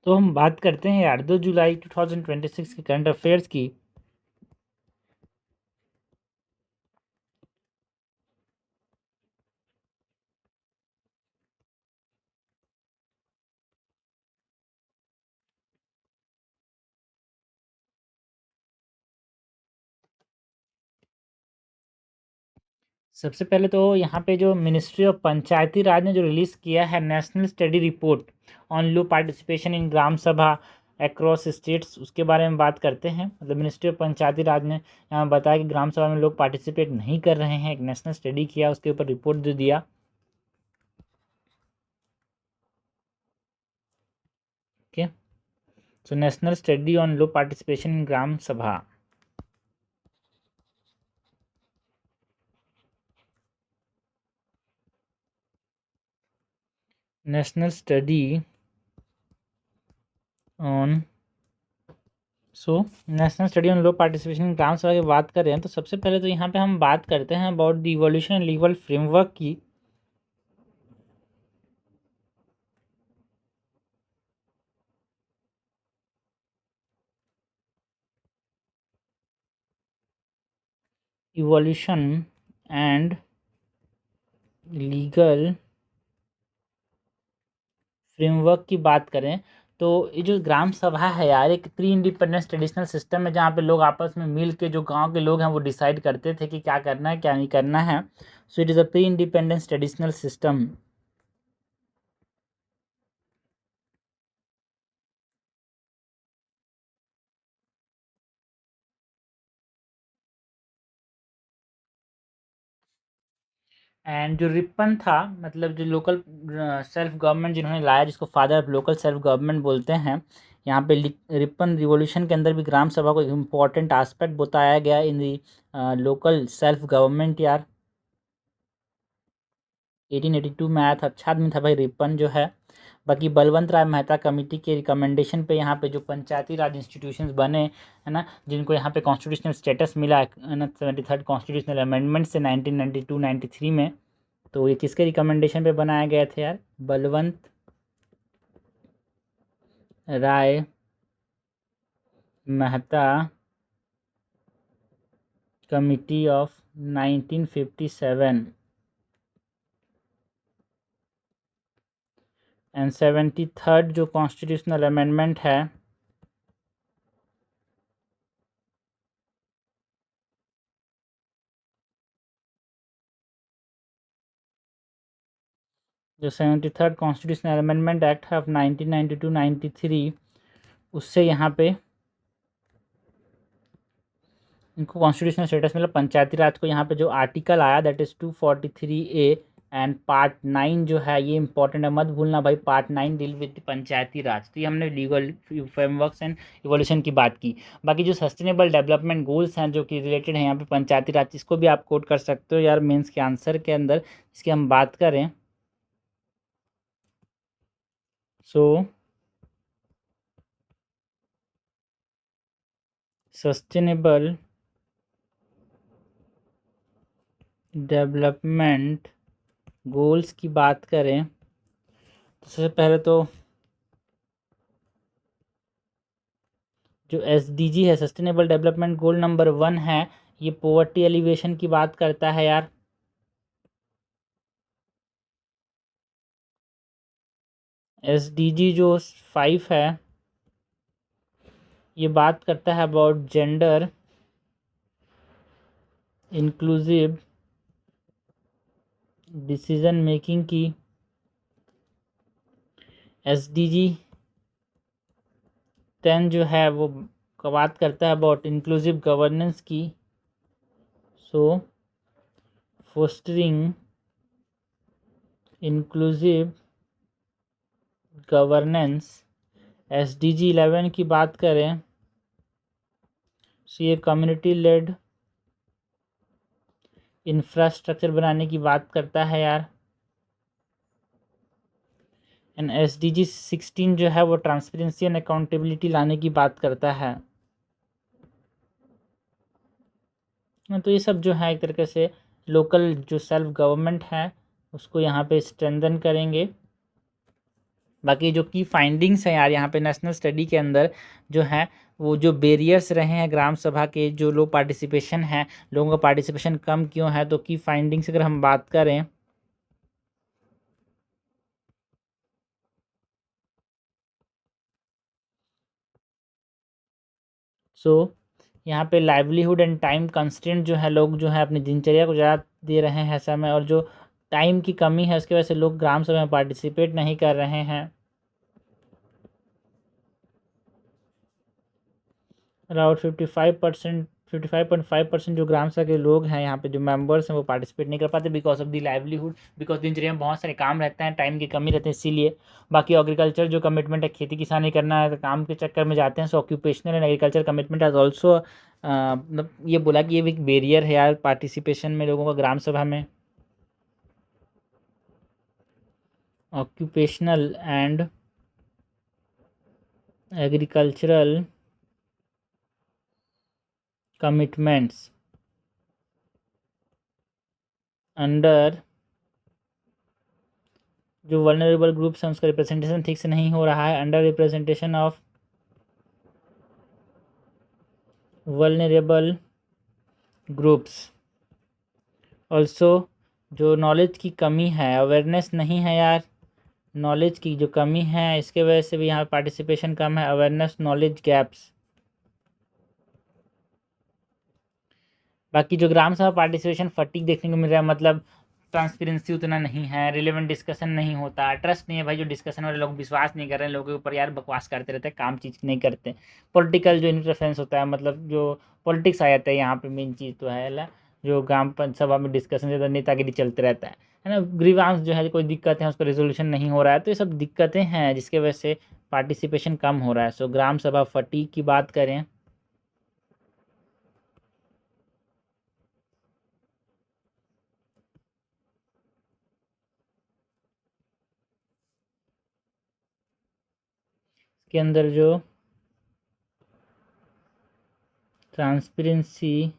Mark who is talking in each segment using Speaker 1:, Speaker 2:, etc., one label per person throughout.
Speaker 1: तो हम बात करते हैं यार 2 जुलाई 2026 के करंट अफेयर्स की। सबसे पहले तो यहाँ पे जो मिनिस्ट्री ऑफ पंचायती राज ने जो रिलीज़ किया है national study report on low participation in gram sabha across states, उसके बारे में बात करते हैं। मतलब मिनिस्ट्री ऑफ पंचायती राज ने यहाँ बताया कि ग्राम सभा में लोग पार्टिसिपेट नहीं कर रहे हैं। एक नेशनल स्टडी किया, उसके ऊपर रिपोर्ट दे दिया। Okay, so national study on low participation in gram sabha. National study on national study on low participation in gram sabha की बात कर रहे हैं तो सबसे पहले तो यहाँ पे हम बात करते हैं about the evolution and legal framework की। इवोल्यूशन एंड लीगल फ्रेमवर्क की बात करें तो ये जो ग्राम सभा है यार, एक प्री इंडिपेंडेंस ट्रेडिशनल सिस्टम है जहाँ पे लोग आपस में मिल के, जो गांव के लोग हैं वो डिसाइड करते थे कि क्या करना है क्या नहीं करना है। सो it is a pre independence traditional system. And जो रिपन था, मतलब जो लोकल सेल्फ गवर्नमेंट जिन्होंने लाया, जिसको father of local self government बोलते हैं, यहाँ पे रिपन रिवॉल्यूशन के अंदर भी ग्राम सभा को एक इम्पॉर्टेंट एस्पेक्ट बताया गया इन दी लोकल सेल्फ गवर्नमेंट यार। 1882 में आया था। अच्छा आदमी था भाई रिपन जो है। बाकी बलवंत राय मेहता कमेटी के रिकमेंडेशन पे यहाँ पे जो पंचायती राज इंस्टीट्यूशंस बने है ना, जिनको यहाँ पे कॉन्स्टिट्यूशनल स्टेटस मिला है ना 73rd कॉन्स्टिट्यूशनल अमेंडमेंट से 1992-93 में। तो ये किसके रिकमेंडेशन पे बनाए गए थे यार? Balwant Rai Mehta committee of 1957 and 73rd जो कॉन्स्टिट्यूशनल अमेंडमेंट है, जो 73rd कॉन्स्टिट्यूशनल अमेंडमेंट एक्ट है ऑफ 1992-93, उससे यहाँ पे इनको कॉन्स्टिट्यूशनल स्टेटस मिला। पंचायती राज को यहाँ पे जो आर्टिकल आया that is 243A and part 9 जो है, ये इंपॉर्टेंट है, मत भूलना भाई। पार्ट 9 डील विद पंचायती राज। तो ये हमने लीगल फ्रेमवर्क्स एंड इवोल्यूशन की बात की। बाकी जो सस्टेनेबल डेवलपमेंट गोल्स हैं जो कि रिलेटेड हैं यहाँ पे पंचायती राज, इसको भी आप कोट कर सकते हो यार मेंस के आंसर के अंदर। इसकी हम बात करें सस्टेनेबल डेवलपमेंट गोल्स की बात करें तो सबसे पहले तो जो SDG है, सस्टेनेबल डेवलपमेंट गोल नंबर 1 है, ये पोवर्टी एलिवेशन की बात करता है यार। SDG जो 5 है, ये बात करता है about gender inclusive decision making की। SDG 10 जो है वो बात करता है अबाउट इंक्लूसिव गवर्नेंस की। सो फोस्टरिंग इंक्लूसिव गवर्नेंस। SDG 11 की बात करें तो ये कम्युनिटी लेड इंफ्रास्ट्रक्चर बनाने की बात करता है यार। एंड SDG 16 जो है वो ट्रांसपेरेंसी एंड अकाउंटेबिलिटी लाने की बात करता है। तो ये सब जो है एक तरीके से लोकल जो सेल्फ गवर्नमेंट है उसको यहाँ पे स्ट्रेंथन करेंगे। बाकी जो की फाइंडिंग्स हैं यार यहाँ पे नेशनल स्टडी के अंदर जो है, वो जो बैरियर्स रहे हैं ग्राम सभा के, जो लो पार्टिसिपेशन है, लोगों का पार्टिसिपेशन कम क्यों है, तो की फाइंडिंग्स अगर हम बात करें, सो यहाँ पे लाइवलीहुड एंड टाइम कंस्ट्रेंट जो है, लोग जो है अपनी दिनचर्या को ज़्यादा दे रहे हैं समय, और जो टाइम की कमी है उसकी वजह से लोग ग्राम सभा में पार्टिसिपेट नहीं कर रहे हैं। अराउंड 55.5% जो ग्राम सभा के लोग हैं यहाँ पे जो मेंबर्स हैं वो पार्टिसिपेट नहीं कर पाते because of the livelihood, because दिनचर्या में बहुत सारे काम रहते हैं, टाइम की कमी रहती है इसीलिए। बाकी एग्रीकल्चर जो कमिटमेंट है, खेती किसानी करना है, तो काम के चक्कर में जाते हैं, so occupational and agriculture commitment has also, मतलब ये बोला कि ये भी एक बैरियर है यार पार्टिसिपेशन में लोगों का ग्राम सभा में। Occupational and agricultural commitments under जो वल्नरेबल ग्रुप्स हैं उसका रिप्रेजेंटेशन ठीक से नहीं हो रहा है, under representation of vulnerable groups. Also जो नॉलेज की कमी है, अवेयरनेस नहीं है यार, नॉलेज की जो कमी है इसके वजह से भी यहाँ पार्टिसिपेशन कम है, अवेयरनेस नॉलेज गैप्स। बाकी जो ग्राम सभा पार्टिसिपेशन फटीग देखने को मिल रहा है, मतलब ट्रांसपेरेंसी उतना नहीं है, रिलेवेंट डिस्कशन नहीं होता, ट्रस्ट नहीं है भाई, जो डिस्कशन वाले लोग विश्वास नहीं कर रहे हैं, लोगों के ऊपर यार बकवास करते रहते हैं, काम चीज़ नहीं करते। पॉलिटिकल जो इंटरफेरेंस होता है, मतलब जो पॉलिटिक्स आ जाता है यहाँ पे, मेन चीज़ तो है ला, जो ग्राम सभा में डिस्कशन ज़्यादा नेतागिरी चलते रहता है ना, ग्रीवांस जो है कोई दिक्कत है उसका रिजोल्यूशन नहीं हो रहा है, तो ये सब दिक्कतें हैं जिसके वजह से पार्टिसिपेशन कम हो रहा है। सो ग्राम सभा फटीग की बात करें, के अंदर जो ट्रांसपेरेंसी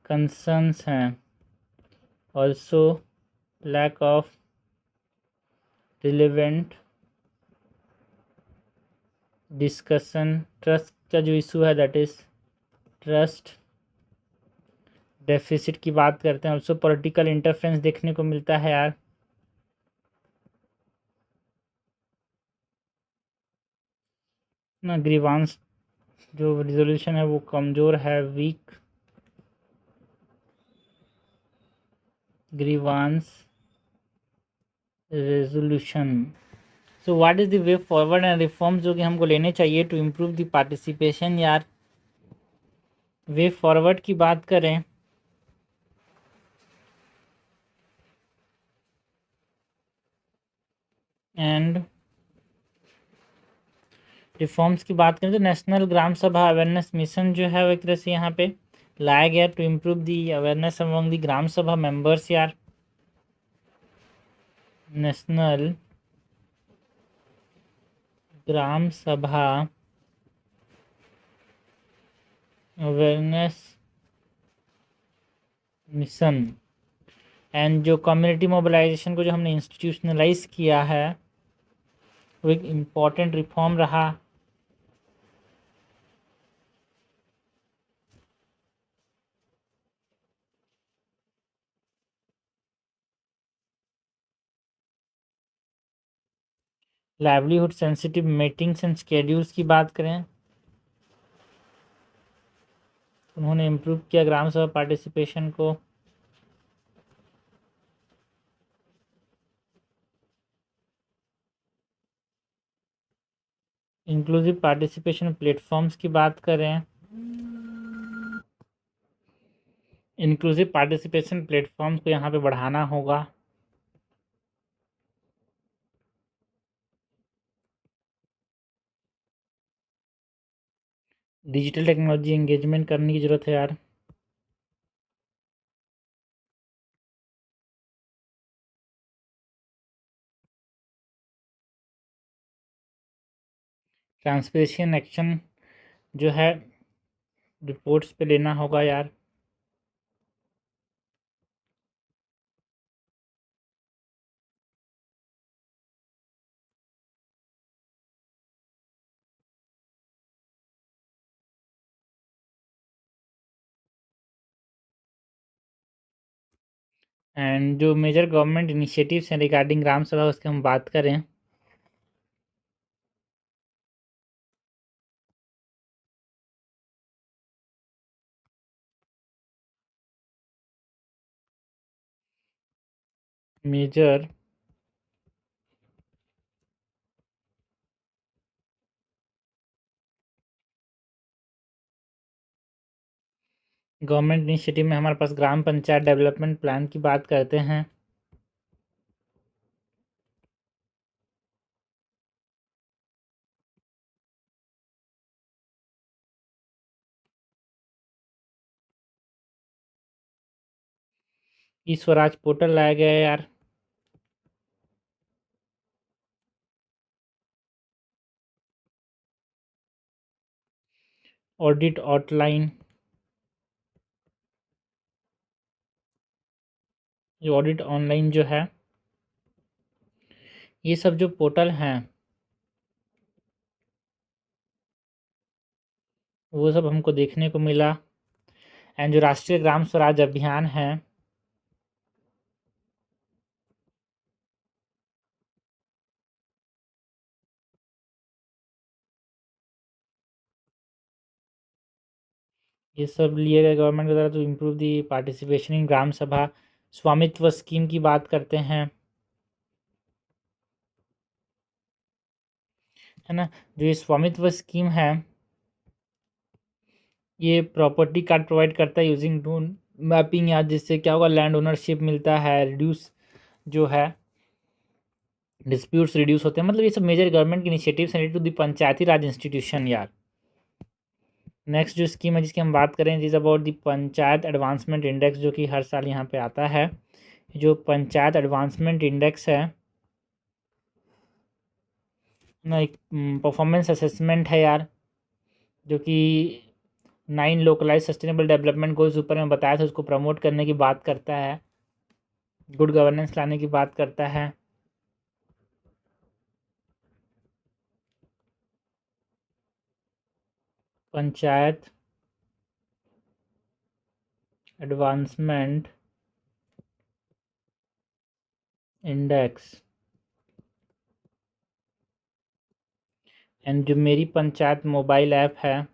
Speaker 1: कंसर्न्स हैं, also lack of relevant discussion, trust का जो इशू है दैट इज ट्रस्ट डेफिसिट की बात करते हैं, ऑल्सो पॉलिटिकल इंटरफेरेंस देखने को मिलता है यार, ना ग्रीवांस जो रिजोल्यूशन है वो कमज़ोर है, weak grievance resolution. So what is the way forward and reforms जो कि हमको लेने चाहिए टू इम्प्रूव द पार्टिसिपेशन यार। वे फॉरवर्ड की बात करें, एंड रिफॉर्म्स की बात करें तो national gram sabha awareness mission जो है वो एक तरह से यहाँ पे लाया गया to improve the awareness among the gram sabha members यार। National gram sabha awareness mission and जो कम्युनिटी मोबिलाइजेशन को जो हमने इंस्टीट्यूशनलाइज किया है वो एक इम्पॉर्टेंट रिफॉर्म रहा। Livelihood sensitive meetings and schedules की बात करें, उन्होंने इम्प्रूव किया ग्राम सभा पार्टिसिपेशन को। इंक्लूसिव पार्टिसिपेशन प्लेटफॉर्म्स की बात करें, इंक्लूसिव पार्टिसिपेशन प्लेटफॉर्म्स को यहाँ पे बढ़ाना होगा। डिजिटल टेक्नोलॉजी एंगेजमेंट करने की ज़रूरत है यार। ट्रांसपेरेंसी एक्शन जो है रिपोर्ट्स पे लेना होगा यार। एंड जो मेजर गवर्नमेंट इनिशिएटिव्स हैं रिगार्डिंग ग्राम सभा उसकी हम बात करें, मेजर गवर्नमेंट इनिशिएटिव में हमारे पास ग्राम पंचायत डेवलपमेंट प्लान की बात करते हैं। ई स्वराज पोर्टल लाया गया है यार। ऑडिट आउटलाइन, जो ऑडिट ऑनलाइन जो है, ये सब जो पोर्टल हैं वो सब हमको देखने को मिला। एंड जो राष्ट्रीय ग्राम स्वराज अभियान है, ये सब लिए गए गवर्नमेंट के द्वारा to improve the participation in gram sabha. Swamitva scheme की बात करते हैं, है ना। जो ये स्वामित्व स्कीम है ये प्रॉपर्टी कार्ड प्रोवाइड करता है यूजिंग ड्रोन मैपिंग, या जिससे क्या होगा, लैंड ओनरशिप मिलता है, रिड्यूस जो है डिस्प्यूट्स रिड्यूस होते हैं। मतलब ये सब मेजर गवर्नमेंट के इनिशिएटिव्स हैं to the panchayati raj institution यार। नेक्स्ट जो स्कीम है जिसकी हम बात करें is about the panchayat advancement index, जो कि हर साल यहाँ पे आता है। जो पंचायत एडवांसमेंट इंडेक्स है ना, एक परफॉर्मेंस असेसमेंट है यार, जो कि 9 लोकलाइज सस्टेनेबल डेवलपमेंट गोल्स ऊपर में बताया था, उसको प्रमोट करने की बात करता है, गुड गवर्नेंस लाने की बात करता है। पंचायत एडवांसमेंट इंडेक्स एंड जो मेरी पंचायत मोबाइल ऐप है,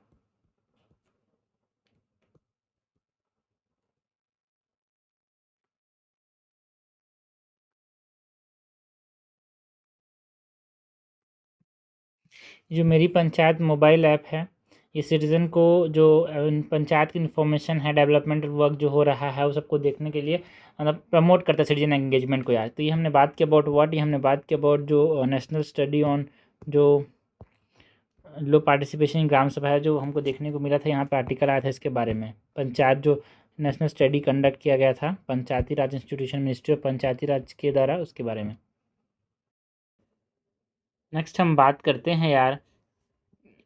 Speaker 1: जो मेरी पंचायत मोबाइल ऐप है, ये सिटीज़न को जो पंचायत की इन्फॉर्मेशन है, डेवलपमेंटल वर्क जो हो रहा है वो सबको देखने के लिए मतलब प्रमोट करता है सिटीजन एंगेजमेंट को यार। तो ये हमने बात की अबाउट व्हाट, ये हमने बात की अबाउट जो नेशनल स्टडी ऑन जो लो पार्टिसिपेशन इन ग्राम सभा है, जो हमको देखने को मिला था, यहाँ पे आर्टिकल आया था इसके बारे में। पंचायत जो नेशनल स्टडी कंडक्ट किया गया था पंचायती राज इंस्टीट्यूशन मिनिस्ट्री ऑफ पंचायती राज के द्वारा, उसके बारे में। नेक्स्ट हम बात करते हैं यार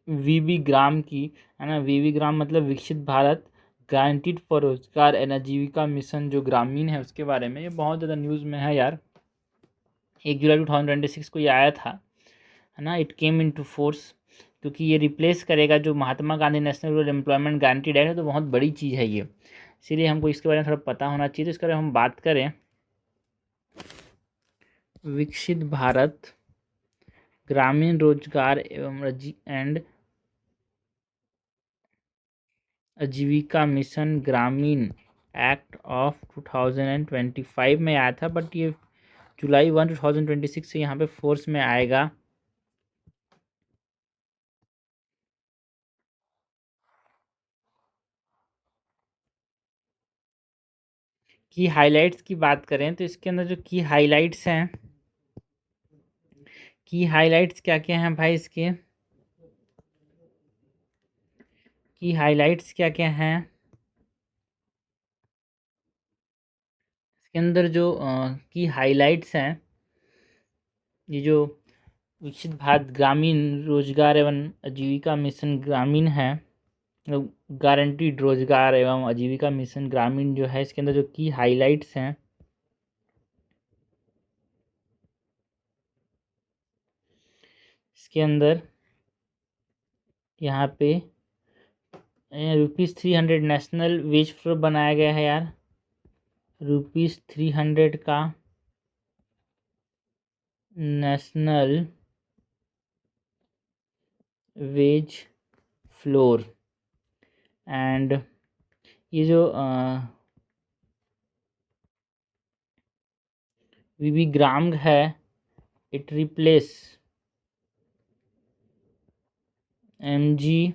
Speaker 1: वीबी ग्राम की, है ना। वीबी ग्राम मतलब विकसित भारत गारंटीड फॉर रोजगार एंड आजीविका मिशन जो ग्रामीण है उसके बारे में। ये बहुत ज़्यादा न्यूज़ में है यार। 1 जुलाई 2026 को ये आया था, है ना। It came into force, क्योंकि ये रिप्लेस करेगा जो Mahatma Gandhi national rural employment guarantee act है, तो बहुत बड़ी चीज़ है ये, इसीलिए हमको इसके बारे में थोड़ा पता होना चाहिए। तो इसके बारे में हम बात करें, विकसित भारत ग्रामीण रोजगार एवं एंड आजीविका मिशन ग्रामीण एक्ट ऑफ 2025 में आया था, बट ये जुलाई 1 2026 से यहाँ पे फोर्स में आएगा। की हाइलाइट्स की बात करें तो इसके अंदर जो की हाइलाइट्स हैं, की हाइलाइट्स क्या क्या हैं भाई, इसके की हाइलाइट्स क्या क्या हैं, इसके अंदर जो की हाइलाइट्स हैं, ये जो विकसित भारत ग्रामीण रोजगार एवं आजीविका मिशन ग्रामीण है, गारंटीड रोजगार एवं आजीविका मिशन ग्रामीण जो है, इसके अंदर जो की हाइलाइट्स हैं, इसके अंदर यहाँ पे ₹300 नेशनल वेज फ्लोर बनाया गया है यार, ₹300 का नेशनल वेज फ्लोर। एंड ये जो वीबी ग्राम है, इट रिप्लेस MG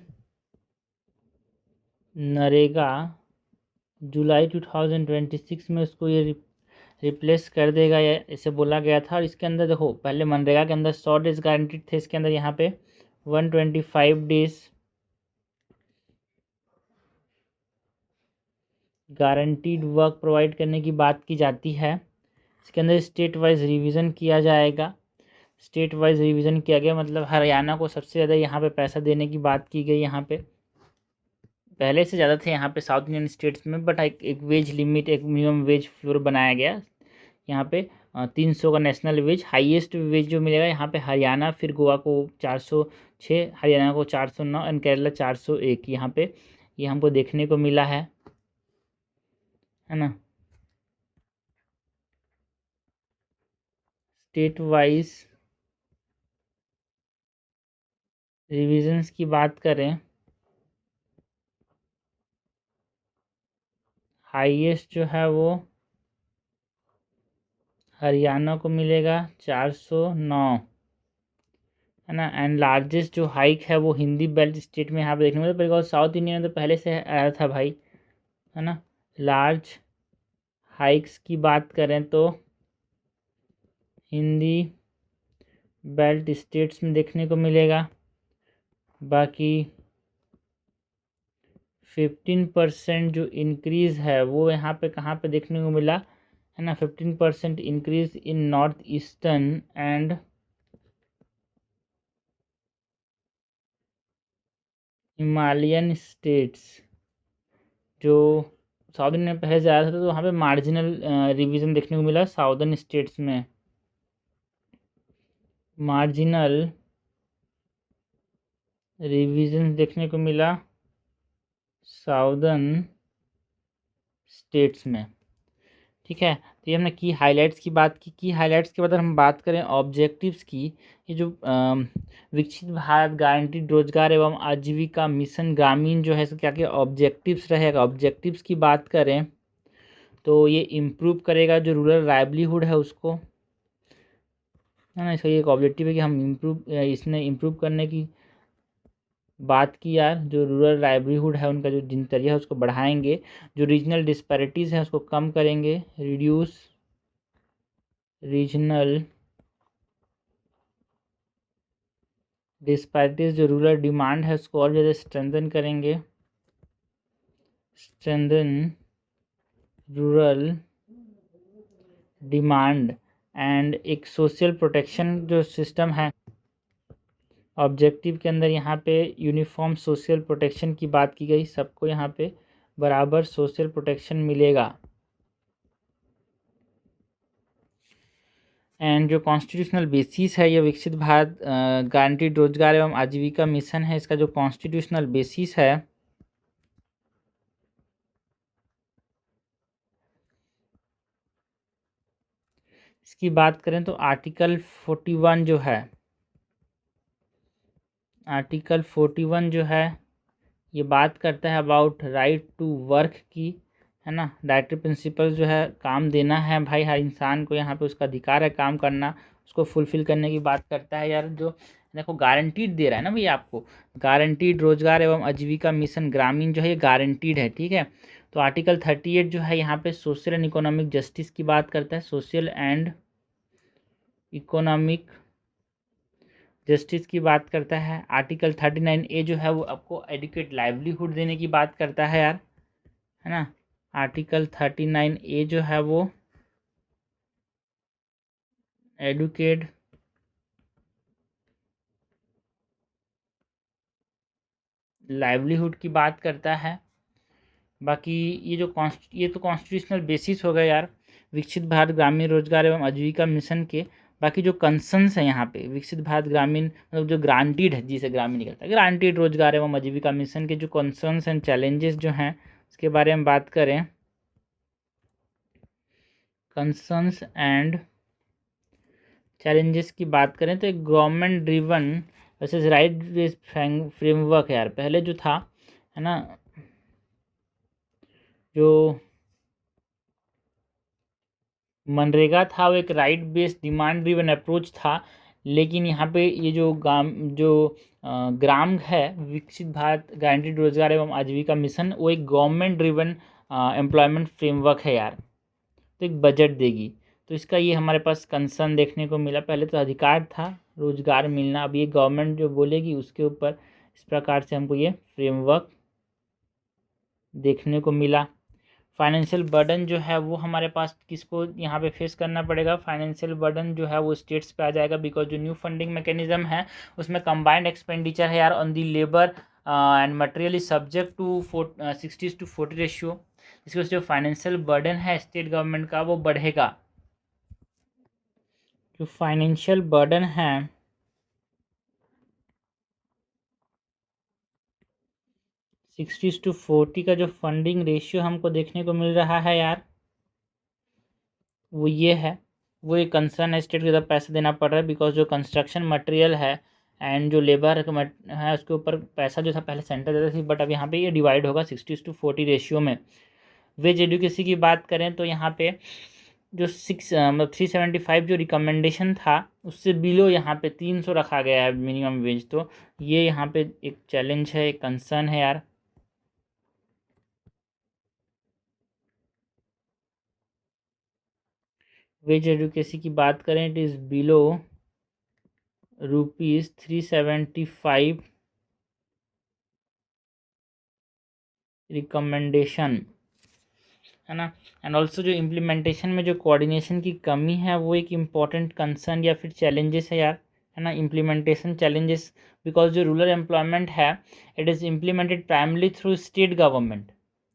Speaker 1: नरेगा। जुलाई 2026 में उसको ये रिप्लेस कर देगा, या इसे बोला गया था। और इसके अंदर देखो, पहले मनरेगा के अंदर 100 डेज गारंटीड थे, इसके अंदर यहाँ पे 125 डेज गारंटीड वर्क प्रोवाइड करने की बात की जाती है। इसके अंदर स्टेट वाइज रिवीजन किया जाएगा। स्टेट वाइज रिवीजन किया गया मतलब हरियाणा को सबसे ज़्यादा यहाँ पे पैसा देने की बात की गई। यहाँ पे पहले से ज़्यादा थे यहाँ पे साउथ इंडियन स्टेट्स में, बट एक वेज लिमिट, एक मिनिमम वेज फ्लोर बनाया गया। यहाँ पे 300 का नेशनल वेज, हाईएस्ट वेज जो मिलेगा यहाँ पे हरियाणा, फिर गोवा को 406, हरियाणा को 409 एंड केरला 401। यहाँ पे ये हमको देखने को मिला है ना। स्टेट वाइज रिविजन्स की बात करें, हाईएस्ट जो है वो हरियाणा को मिलेगा 409, है ना। एंड लार्जेस्ट जो हाइक है वो हिंदी बेल्ट स्टेट में यहाँ पे देखने को मिला, बिकॉज साउथ इंडिया में तो पहले से आया था भाई, है ना। लार्ज हाइक्स की बात करें तो हिंदी बेल्ट स्टेट्स में देखने को मिलेगा। बाकी 15% जो इंक्रीज़ है वो यहाँ पे कहाँ पे देखने को मिला, है ना। 15% increase in north eastern and Himalayan states. जो साउथ इंडिया में पहले से आया था तो वहाँ पे मार्जिनल रिवीजन देखने को मिला। साउदर्न स्टेट्स में मार्जिनल रिवीजन देखने को मिला साउदर्न स्टेट्स में, ठीक है। तो ये हमने की हाइलाइट्स की बात की हाइलाइट्स के बाद हम बात करें ऑब्जेक्टिव्स की। ये जो विकसित भारत गारंटीड रोजगार एवं आजीविका मिशन ग्रामीण जो है इसके क्या क्या ऑब्जेक्टिव्स रहेगा। ऑब्जेक्टिव्स की बात करें तो ये इम्प्रूव करेगा जो रूरल लाइवलीहुड है उसको, है ना। इसका ये एक ऑब्जेक्टिव है कि हम इसने इम्प्रूव करने की बात की यार। जो रूरल लाइवलीहुड है उनका जो दिनचर्या है उसको बढ़ाएंगे। जो रीजनल डिस्पैरिटीज़ है उसको कम करेंगे। Reduce regional disparities. जो रूरल डिमांड है उसको और ज़्यादा स्ट्रेंथन करेंगे। Strengthen rural demand. एंड एक सोशल प्रोटेक्शन जो सिस्टम है ऑब्जेक्टिव के अंदर, यहाँ पे यूनिफॉर्म सोशल प्रोटेक्शन की बात की गई। सबको यहाँ पे बराबर सोशल प्रोटेक्शन मिलेगा। एंड जो कॉन्स्टिट्यूशनल बेसिस है ये विकसित भारत गारंटीड रोजगार एवं आजीविका मिशन है, इसका जो कॉन्स्टिट्यूशनल बेसिस है इसकी बात करें तो आर्टिकल 41 जो है, आर्टिकल 41 जो है ये बात करता है अबाउट राइट टू वर्क की, है ना। डायरेक्टिव प्रिंसिपल जो है काम देना है भाई हर इंसान को, यहाँ पे उसका अधिकार है काम करना, उसको फुलफिल करने की बात करता है यार। जो देखो गारंटीड दे रहा है ना भैया आपको, गारंटीड रोजगार एवं आजीविका मिशन ग्रामीण जो है ये गारंटीड है, ठीक है। तो आर्टिकल 38 जो है यहाँ पे सोशल एंड इकोनॉमिक जस्टिस की बात करता है। सोशल एंड इकोनॉमिक जस्टिस की बात करता है। आर्टिकल 39A जो है वो आपको एडुकेट लाइवलीहुड देने की बात करता है यार, है ना। आर्टिकल 39A जो है वो एडुकेट लाइवलीहुड की बात करता है। बाकी ये तो कॉन्स्टिट्यूशनल बेसिस हो गया यार विकसित भारत ग्रामीण रोजगार एवं आजीविका मिशन के। बाकी जो कंसर्न्स हैं यहाँ पे विकसित भारत ग्रामीण मतलब जो ग्रांटेड है, जिसे ग्रामीण निकलता है, ग्रांटेड रोजगार एवं आजीविका मिशन के जो कंसर्न्स एंड चैलेंजेस जो हैं उसके बारे में बात करें कंसर्न्स एंड चैलेंजेस की बात करें तो एक government driven versus right based framework है यार। पहले जो था है ना, जो मनरेगा था वो एक right based demand driven approach था, लेकिन यहाँ पे ये ग्राम है विकसित भारत गारंटीड रोजगार एवं आजीविका मिशन, वो एक गवर्नमेंट ड्रिवन एम्प्लॉयमेंट फ्रेमवर्क है यार। तो एक बजट देगी, तो इसका ये हमारे पास कंसर्न देखने को मिला। पहले तो अधिकार था रोजगार मिलना, अब ये गवर्नमेंट जो बोलेगी उसके ऊपर इस प्रकार से हमको ये फ्रेमवर्क देखने को मिला। फाइनेंशियल बर्डन जो है वो हमारे पास किसको यहाँ पे फेस करना पड़ेगा, फाइनेंशियल बर्डन जो है वो स्टेट्स पे आ जाएगा, बिकॉज जो न्यू फंडिंग मैकेनिज्म है उसमें कंबाइंड एक्सपेंडिचर है यार on the labour and material is subject to 60:40 ratio. इसकी वजह से जो फाइनेंशियल बर्डन है स्टेट गवर्नमेंट का वो बढ़ेगा। जो फाइनेंशियल बर्डन है 60:40 का जो फंडिंग रेशियो हमको देखने को मिल रहा है यार, वो ये है, वो एक कंसर्न है, स्टेट को ज़्यादा पैसा देना पड़ रहा है, बिकॉज जो कंस्ट्रक्शन मटेरियल है एंड जो लेबर है उसके ऊपर पैसा जो था पहले सेंटर देता थी, बट अब यहाँ पे ये डिवाइड होगा 60:40 रेशियो में। वेज एडुकेसी की बात करें तो यहाँ पे जो 375 जो रिकमेंडेशन था उससे बिलो यहाँ पे 300 रखा गया है मिनिमम वेज। तो ये यहाँ पे एक चैलेंज है, एक कंसर्न है यार। वेज एडुकेसी की बात करें इट इज़ बिलो ₹375 रिकमेंडेशन, है ना। एंड ऑल्सो जो इम्प्लीमेंटेशन में जो कोऑर्डिनेशन की कमी है वो एक इम्पॉर्टेंट कंसर्न या फिर चैलेंजेस है यार, है ना। इम्प्लीमेंटेशन चैलेंजेस, बिकॉज जो रूरल एम्प्लॉयमेंट है it is implemented primarily through state government,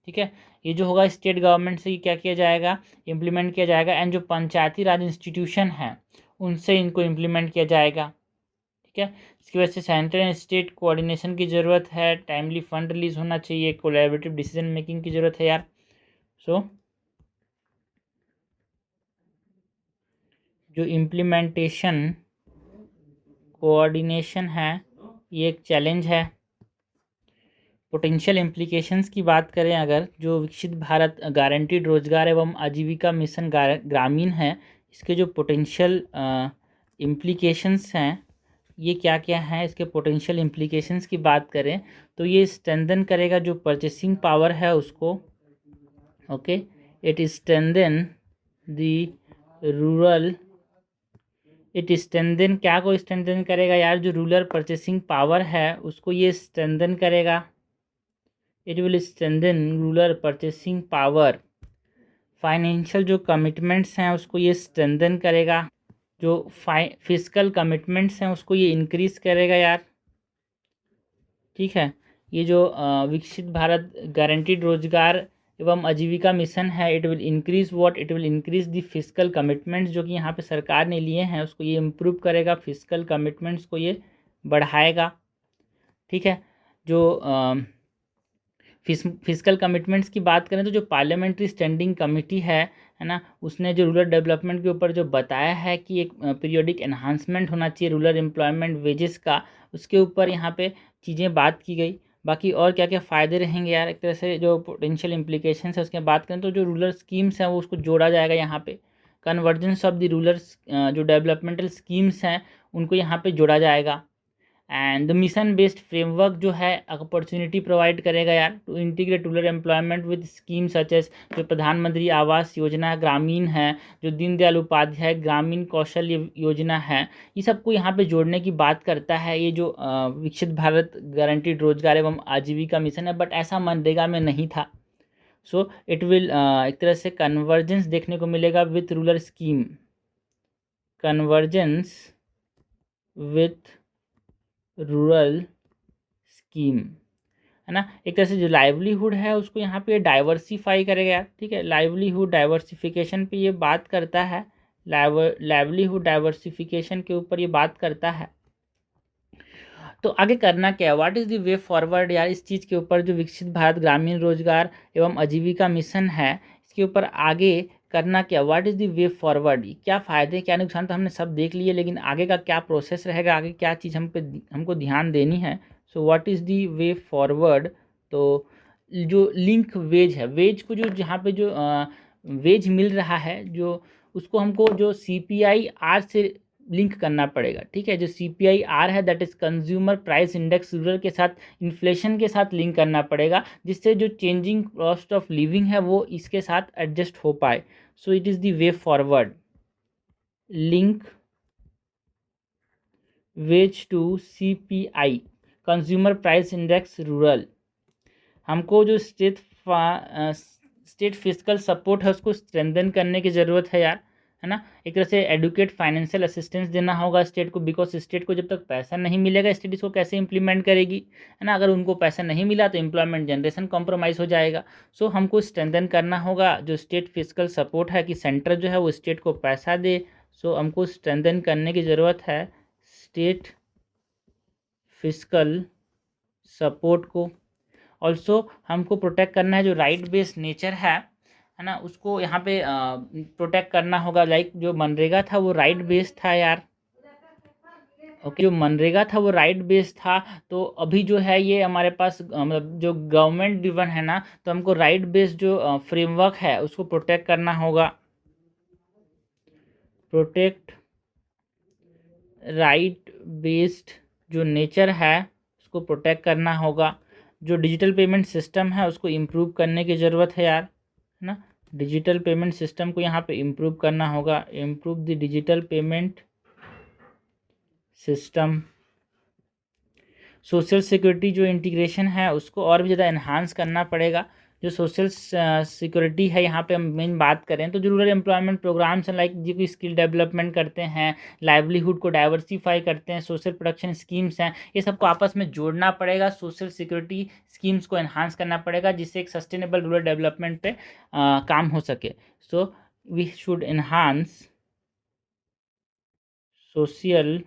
Speaker 1: ठीक है। ये जो होगा स्टेट गवर्नमेंट से क्या किया जाएगा, इम्प्लीमेंट किया जाएगा, एंड जो पंचायती राज इंस्टीट्यूशन है उनसे इनको इम्प्लीमेंट किया जाएगा, ठीक है। इसकी वजह से सेंट्रल एंड स्टेट कोऑर्डिनेशन की ज़रूरत है, टाइमली फंड रिलीज होना चाहिए, कोलैबोरेटिव डिसीजन मेकिंग की ज़रूरत है यार। सो जो इम्प्लीमेंटेशन कोऑर्डिनेशन है ये एक चैलेंज है। पोटेंशियल इम्प्लीकेशंस की बात करें अगर, जो विकसित भारत गारंटीड रोजगार एवं आजीविका मिशन ग्रामीण है, इसके जो पोटेंशियल इम्प्लीकेशंस हैं ये क्या क्या हैं, इसके पोटेंशियल इम्प्लीकेशंस की बात करें तो ये स्ट्रेंथन करेगा जो परचेसिंग पावर है उसको, okay. It strengthen the rural, it strengthen क्या को स्ट्रेंथन करेगा यार, जो रूरल परचेसिंग पावर है उसको ये स्ट्रेंथन करेगा। It will strengthen rural purchasing power. Financial जो कमिटमेंट्स हैं उसको ये स्ट्रेंथन करेगा, जो फिस्कल कमिटमेंट्स हैं उसको ये इंक्रीज करेगा यार, ठीक है। ये जो विकसित भारत गारंटीड रोजगार एवं आजीविका मिशन है it will increase what, it will increase the fiscal commitments जो कि यहाँ पे सरकार ने लिए हैं उसको ये इम्प्रूव करेगा, फिस्कल कमिटमेंट्स को ये बढ़ाएगा, ठीक है। जो फिस्कल कमिटमेंट्स की बात करें तो जो पार्लियामेंट्री स्टैंडिंग कमेटी है ना, उसने जो रूरल डेवलपमेंट के ऊपर जो बताया है कि एक पीरियोडिक एनहांसमेंट होना चाहिए रूरल एम्प्लॉयमेंट वेजेस का, उसके ऊपर यहाँ पे चीज़ें बात की गई। बाकी और क्या क्या फ़ायदे रहेंगे यार, एक तरह से जो पोटेंशियल इम्प्लीकेशंस है उसके बात करें तो जो रूरल स्कीम्स हैं वो उसको जोड़ा जाएगा यहाँ पे, कन्वर्जेंस ऑफ द रूरल जो डेवलपमेंटल स्कीम्स हैं उनको यहाँ पे जोड़ा जाएगा। And the mission based framework जो है अपॉर्चुनिटी प्रोवाइड करेगा यार to integrate rural employment with scheme such as जो प्रधानमंत्री आवास योजना ग्रामीण है, जो दीनदयाल उपाध्याय ग्रामीण कौशल्य योजना है, ये सबको यहाँ पे जोड़ने की बात करता है ये जो विकसित भारत गारंटीड रोजगार एवं आजीविका मिशन है। बट ऐसा मनरेगा में नहीं था। सो इट विल एक तरह से कन्वर्जेंस देखने को मिलेगा with rural scheme, convergence with rural scheme, है ना। एक तरह से जो लाइवलीहुड है उसको यहाँ पे डाइवर्सिफाई करेगा यार, ठीक है। लाइवलीहुड डाइवर्सिफिकेशन पे ये बात करता है, लाइवलीहुड डाइवर्सिफिकेशन के ऊपर ये बात करता है। तो आगे करना क्या है, what is the way forward यार इस चीज़ के ऊपर, जो विकसित भारत ग्रामीण रोजगार एवं आजीविका मिशन है इसके ऊपर आगे करना क्या, what is the way forward, क्या फ़ायदे क्या नुकसान तो हमने सब देख लिए, लेकिन आगे का क्या प्रोसेस रहेगा, आगे क्या चीज़ हमको ध्यान देनी है। सो what is the way forward, तो जो लिंक वेज है, वेज को जो जहाँ पे जो वेज मिल रहा है जो, उसको हमको जो CPI-R से लिंक करना पड़ेगा। ठीक है, जो CPI-R है that is consumer price index rural के साथ इन्फ्लेशन के साथ लिंक करना पड़ेगा, जिससे जो चेंजिंग कॉस्ट ऑफ लिविंग है वो इसके साथ एडजस्ट हो पाए। So it is the way forward, link wage to CPI consumer price index rural. हमको जो स्टेट फिजिकल सपोर्ट है उसको स्ट्रेंथन करने की ज़रूरत है यार, है ना। एक तरह से एडुकेट फाइनेंशियल असिस्टेंस देना होगा स्टेट को, बिकॉज स्टेट को जब तक पैसा नहीं मिलेगा स्टेट इसको कैसे इम्प्लीमेंट करेगी, है ना। अगर उनको पैसा नहीं मिला तो एम्प्लॉयमेंट जनरेशन कॉम्प्रोमाइज़ हो जाएगा। सो हमको स्ट्रेंथन करना होगा जो स्टेट फिजिकल सपोर्ट है, कि सेंटर जो है वो स्टेट को पैसा दे। सो हमको स्ट्रेंथन करने की ज़रूरत है स्टेट फिजिकल सपोर्ट को। ऑल्सो हमको प्रोटेक्ट करना है जो राइट बेस्ड नेचर है ना, उसको यहाँ पे प्रोटेक्ट करना होगा। लाइक जो मनरेगा था वो राइट बेस्ड था यार, ओके, जो मनरेगा था वो राइट बेस्ड था। तो अभी जो है ये हमारे पास मतलब जो गवर्नमेंट ड्रिवन है ना, तो हमको राइट बेस्ड जो फ्रेमवर्क है उसको प्रोटेक्ट करना होगा। प्रोटेक्ट राइट बेस्ड जो नेचर है उसको प्रोटेक्ट करना होगा। जो डिजिटल पेमेंट सिस्टम है उसको इम्प्रूव करने की ज़रूरत है यार, है ना। डिजिटल पेमेंट सिस्टम को यहाँ पे इम्प्रूव करना होगा, improve the digital payment system. Social security जो इंटीग्रेशन है उसको और भी ज़्यादा एनहांस करना पड़ेगा। जो सोशल सिक्योरिटी है यहाँ पे हम मेन बात करें तो जो रूरल एम्प्लॉयमेंट प्रोग्राम्स हैं, लाइक जो कि स्किल डेवलपमेंट करते हैं, लाइवलीहुड को डाइवर्सिफाई करते हैं, सोशल प्रोटेक्शन स्कीम्स हैं, ये सबको आपस में जोड़ना पड़ेगा। सोशल सिक्योरिटी स्कीम्स को एनहांस करना पड़ेगा जिससे एक सस्टेनेबल रूरल डेवलपमेंट पे काम हो सके। So we should enhance social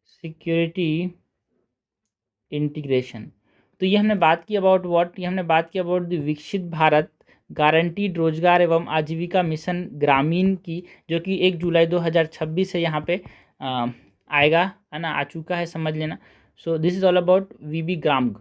Speaker 1: security integration. तो ये हमने बात की अबाउट व्हाट, ये हमने बात की अबाउट द विकसित भारत गारंटीड रोजगार एवं आजीविका मिशन ग्रामीण की, जो कि 1 जुलाई 2026 से यहाँ पे आएगा, है ना, आ चुका है, समझ लेना। So this is all about VB ग्राम्ग।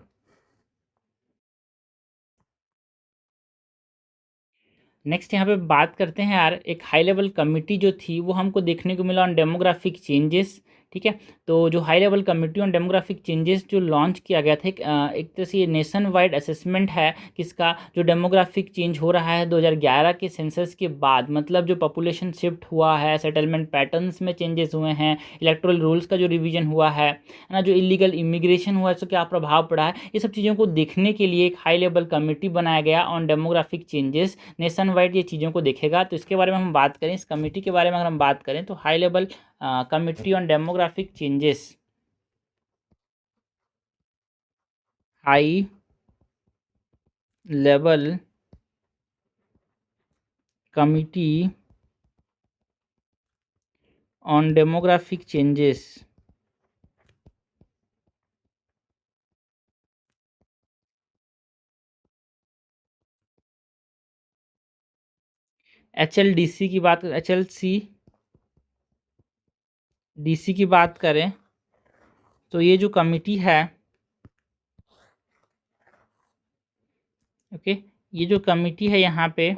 Speaker 1: नेक्स्ट यहाँ पे बात करते हैं यार, एक हाई लेवल कमिटी जो थी वो हमको देखने को मिला ऑन डेमोग्राफिक चेंजेस। ठीक है, तो जो high level committee on demographic changes जो लॉन्च किया गया था, एक तरह से ये नेशन वाइड असेसमेंट है किसका, जो डेमोग्राफिक चेंज हो रहा है 2011 के सेंसस के बाद। मतलब जो पॉपुलेशन शिफ्ट हुआ है, सेटलमेंट पैटर्न्स में चेंजेस हुए हैं, इलेक्टोरल रूल्स का जो रिवीजन हुआ है ना, जो इलीगल इमिग्रेशन हुआ है इसका क्या प्रभाव पड़ा है, ये सब चीज़ों को देखने के लिए एक हाई लेवल कमिटी बनाया गया on demographic changes. Nation wide ये चीज़ों को देखेगा। तो इसके बारे में हम बात करें, इस कमेटी के बारे में अगर हम बात करें तो high level committee on demographic changes, high level committee on demographic changes, HLDC की बात, HLDC की बात करें तो ये जो कमिटी है, ओके, ये जो कमिटी है यहाँ पे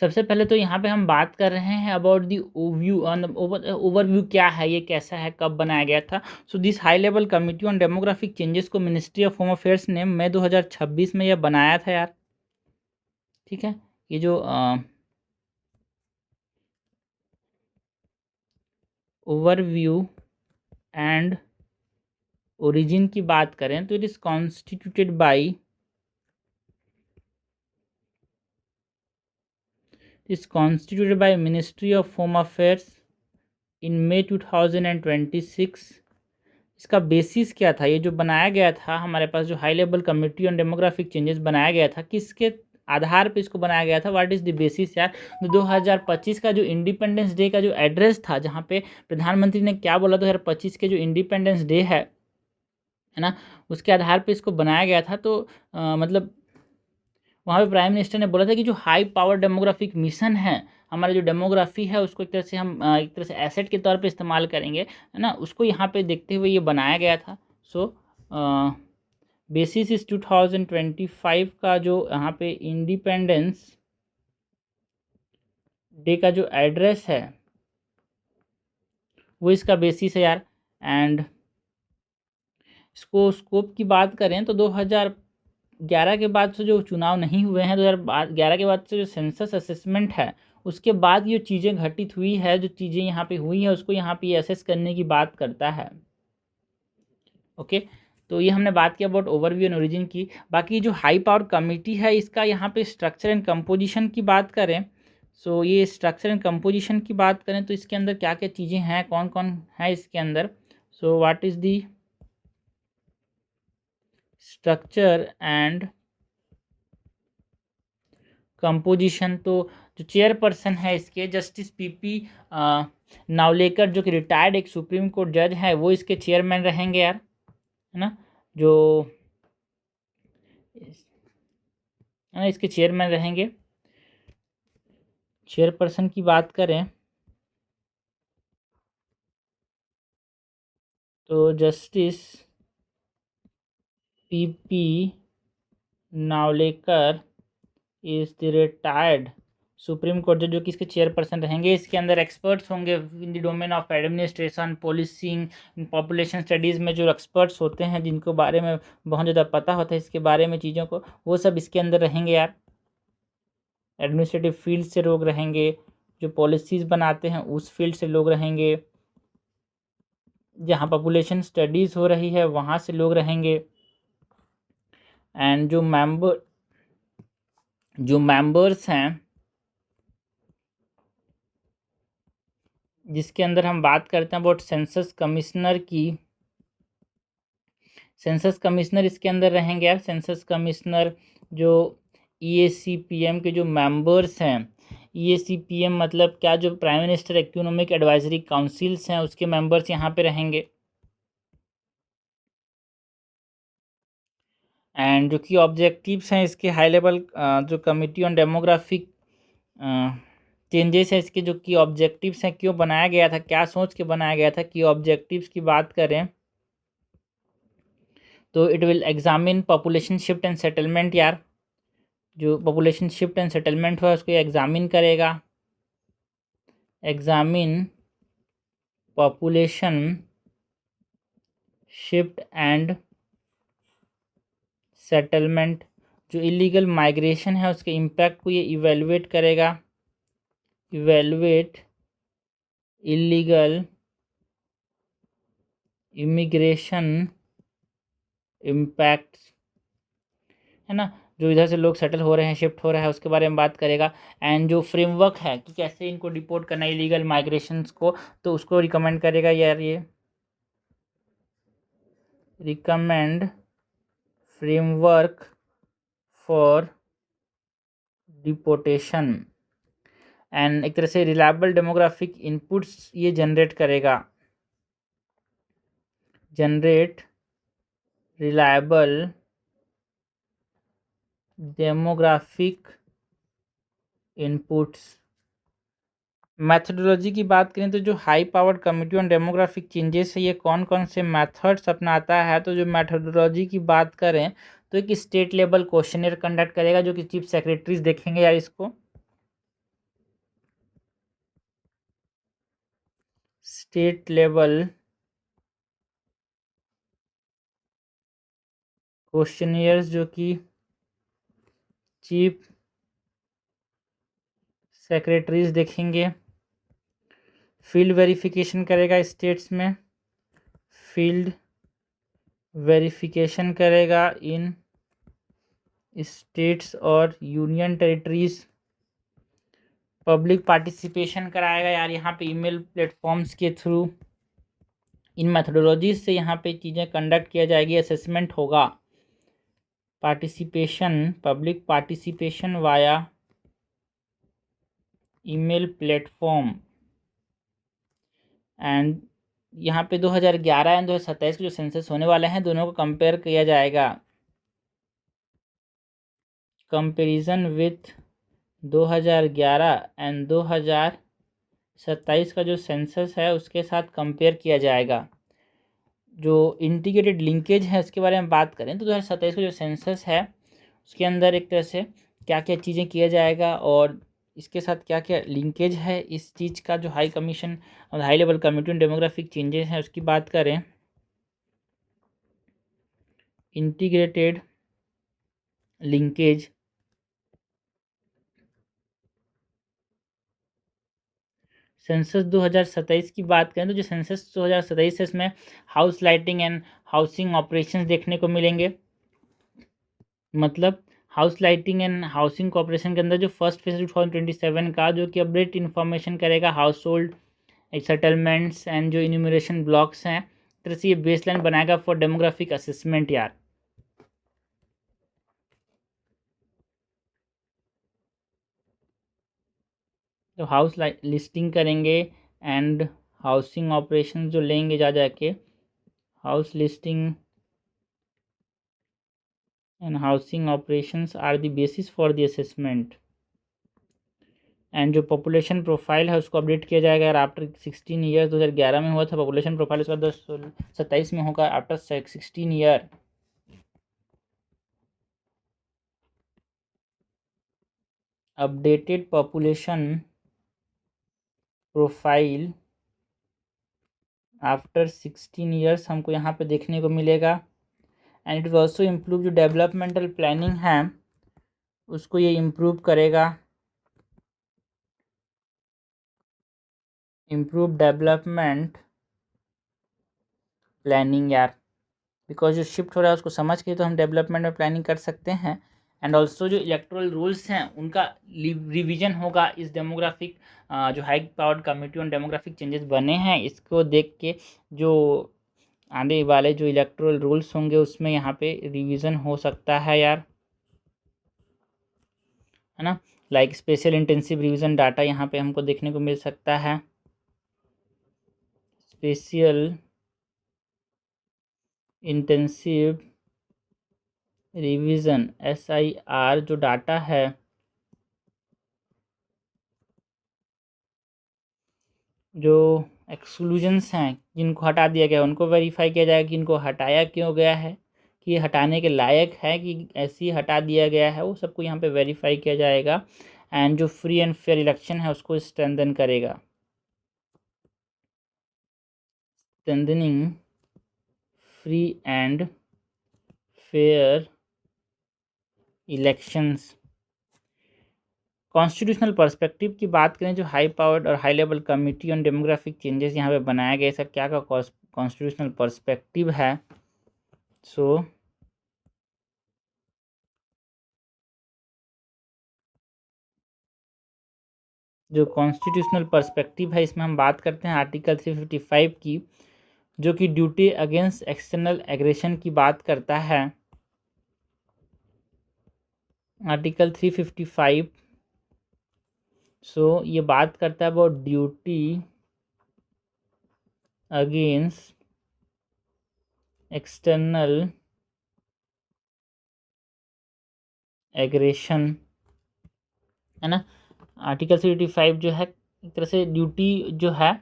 Speaker 1: सबसे पहले तो यहाँ पे हम बात कर रहे हैं अबाउट दी ओव्यू, ओवरव्यू क्या है, ये कैसा है, कब बनाया गया था। So this high level committee on demographic changes को मिनिस्ट्री ऑफ होम अफेयर्स ने मई 2026 में यह बनाया था यार। ठीक है, ये जो ओवरव्यू एंड ओरिजिन की बात करें तो it is constituted by, is constituted by Ministry of Home Affairs in May 2026। इसका बेसिस क्या था, ये जो बनाया गया था हमारे पास, जो high level committee on demographic changes बनाया गया था, किसके आधार पे इसको बनाया गया था? व्हाट इज़ द बेसिस यार? 2025 का जो इंडिपेंडेंस डे का जो एड्रेस था, जहाँ पे प्रधानमंत्री ने क्या बोला, 2025 के जो इंडिपेंडेंस डे है ना, उसके आधार पे इसको बनाया गया था। तो मतलब वहाँ पे प्राइम मिनिस्टर ने बोला था कि जो हाई पावर डेमोग्राफिक मिशन है, हमारा जो डेमोग्राफी है उसको एक तरह से हम एक तरह से एसेट के तौर पे इस्तेमाल करेंगे, है ना, उसको यहाँ पे देखते हुए ये बनाया गया था। सो बेसिस इस 2025 का जो यहाँ पे इंडिपेंडेंस डे का जो एड्रेस है वो इसका बेसिस है यार। एंड इसको स्कोप की बात करें तो 2011 के बाद से जो चुनाव नहीं हुए हैं, 2011 के बाद से जो सेंसस असेसमेंट है उसके बाद ये चीज़ें घटित हुई है, जो चीज़ें यहाँ पे हुई है उसको यहाँ पे असेस करने की बात करता है। ओके, तो ये हमने बात किया अबाउट ओवरव्यू एंड ओरिजिन की। बाकी जो हाई पावर कमेटी है इसका यहाँ पे स्ट्रक्चर एंड कंपोजिशन की बात करें, सो ये स्ट्रक्चर एंड कंपोजिशन की बात करें तो इसके अंदर क्या क्या चीज़ें हैं, कौन कौन है इसके अंदर। सो what is the structure and composition? तो जो चेयरपर्सन है इसके जस्टिस पीपी नावलेकर, जो कि रिटायर्ड एक सुप्रीम कोर्ट जज है, वो इसके चेयरमैन रहेंगे यार, है ना, जो है ना इसके चेयरमैन रहेंगे। चेयरपर्सन की बात करें तो justice P P Naolekar is the retired Supreme Court जज, जो कि इसके चेयरपर्सन रहेंगे। इसके अंदर एक्सपर्ट्स होंगे in the domain of administration, policing, population studies में जो एक्सपर्ट्स होते हैं जिनको बारे में बहुत ज़्यादा पता होता है इसके बारे में चीज़ों को, वो सब इसके अंदर रहेंगे यार। एडमिनिस्ट्रेटिव फील्ड से लोग रहेंगे, जो पॉलिसीज़ बनाते हैं उस फील्ड से लोग रहेंगे, जहाँ पॉपुलेशन स्टडीज़ हो रही है वहाँ से लोग रहेंगे। एंड जो मेंबर्स हैं जिसके अंदर हम बात करते हैं अबाउट सेंसस कमिश्नर की, सेंसस कमिश्नर इसके अंदर रहेंगे यार। सेंसस कमिश्नर जो EACPM के जो मेंबर्स हैं, EACPM मतलब क्या, जो prime minister economic advisory councils हैं उसके मेंबर्स यहाँ पे रहेंगे। एंड जो कि ऑब्जेक्टिव्स हैं इसके हाई लेवल जो कमिटी ऑन डेमोग्राफिक चेंजेस है इसके जो की ऑब्जेक्टिव्स हैं, क्यों बनाया गया था, क्या सोच के बनाया गया था, कि ऑब्जेक्टिव्स की बात करें तो it will examine population shift and settlement यार। जो पॉपुलेशन शिफ्ट एंड सेटलमेंट हुआ उसको एग्जामिन करेगा। Examine population shift and settlement, जो इलीगल माइग्रेशन है उसके इम्पैक्ट को ये इवेलुएट करेगा। इवेलुएट इलीगल इमिग्रेशन इम्पैक्ट, है ना, जो इधर से लोग सेटल हो रहे हैं, शिफ्ट हो रहा है, उसके बारे में बात करेगा। एंड जो फ्रेमवर्क है कि कैसे इनको डिपोर्ट करना है इलीगल माइग्रेशंस को, तो उसको रिकमेंड करेगा यार। ये recommend framework for deportation. And एक तरह से रिलायबल डेमोग्राफिक इनपुट्स ये जनरेट करेगा। Generate reliable demographic inputs. Methodology की बात करें तो जो high powered committee on demographic changes है ये कौन कौन से मेथड्स अपनाता है, तो जो मैथडोलॉजी की बात करें तो एक स्टेट लेवल क्वेश्चनर कंडक्ट करेगा, जो कि चीफ सेक्रेटरीज देखेंगे यार इसको। स्टेट लेवल क्वेश्चनियर्स जो कि चीफ सेक्रेटरीज देखेंगे। फील्ड वेरिफिकेशन करेगा स्टेट्स में, फील्ड वेरिफिकेशन करेगा इन स्टेट्स और यूनियन टेरिटरीज। पब्लिक पार्टिसिपेशन कराएगा यार यहाँ पे ईमेल प्लेटफॉर्म्स के थ्रू। इन मैथडोलॉजीज से यहाँ पे चीज़ें कंडक्ट किया जाएगी, असेसमेंट होगा। Participation, public participation via email platform. And यहाँ पे 2011 एंड 2027 के जो सेंसस होने वाले हैं दोनों को कंपेयर किया जाएगा। कंपेरिजन विथ 2011 एंड 2027 का जो सेंसस है उसके साथ कंपेयर किया जाएगा। जो इंटीग्रेटेड लिंकेज है उसके बारे में बात करें तो 2027 का जो सेंसस है उसके अंदर एक तरह से क्या क्या चीज़ें किया जाएगा और इसके साथ क्या क्या लिंकेज है, इस चीज़ का जो हाई कमीशन और high level committee on demographic changes है उसकी बात करें। इंटीग्रेटेड लिंकेज सेंसस 2027 की बात करें तो जो सेंसस 2027 है इसमें house lighting and housing operations देखने को मिलेंगे। मतलब house lighting and housing corporation के अंदर जो फर्स्ट फेज 2027 का जो कि अपडेट इन्फॉर्मेशन करेगा हाउस होल्ड सेटलमेंट्स एंड जो इन्यूमरेशन ब्लॉक्स हैं, तरह से ये बेसलाइन बनाएगा फॉर डेमोग्राफिक असेसमेंट यार। तो हाउस लिस्टिंग करेंगे एंड हाउसिंग ऑपरेशन जो लेंगे जा जाके, house listing and housing operations are the basis for the assessment. And जो पॉपुलेशन प्रोफाइल है उसको अपडेट किया जाएगा यार आफ्टर 16 ईयर्स। 2011 में हुआ था पॉपुलेशन प्रोफाइल, उसका 2027 में होगा after 16 year. Updated population profile after 16 years हमको यहाँ पे देखने को मिलेगा। And it will also improve जो डेवलपमेंटल प्लानिंग है उसको ये इम्प्रूव करेगा। इम्प्रूव डेवलपमेंट प्लानिंग यार, बिकॉज जो शिफ्ट हो रहा है उसको समझ के तो हम डेवलपमेंट में प्लानिंग कर सकते हैं। एंड ऑल्सो जो इलेक्टोरल रूल्स हैं उनका रिवीजन होगा इस डेमोग्राफिक जो high powered committee on demographic changes बने हैं इसको देख के। जो आने वाले जो इलेक्टोरल रूल्स होंगे उसमें यहाँ पे रिवीजन हो सकता है यार, है ना। Like special intensive revision data यहाँ पे हमको देखने को मिल सकता है। स्पेशल इंटेंसिव रिवीजन SIR जो डाटा है जो एक्सक्लूजन्स हैं जिनको हटा दिया गया है उनको वेरीफाई किया जाएगा कि इनको हटाया क्यों गया है, कि ये हटाने के लायक है कि ऐसे ही हटा दिया गया है, वो सबको यहाँ पे वेरीफाई किया जाएगा। एंड जो फ्री एंड फेयर इलेक्शन है उसको स्ट्रेंथन करेगा। Strengthening free and fair elections. Constitutional perspective की बात करें जो हाई पावर्ड और high level committee on demographic changes यहाँ पे बनाया गया, इसका क्या का कॉन्स्टिट्यूशनल पर्सपेक्टिव है। सो जो कॉन्स्टिट्यूशनल पर्सपेक्टिव है इसमें हम बात करते हैं आर्टिकल 355 की जो कि ड्यूटी अगेंस्ट एक्सटर्नल एग्रेशन की बात करता है। आर्टिकल 355 ये बात करता है about duty against external aggression, है ना। आर्टिकल 355 जो है एक तरह से ड्यूटी जो है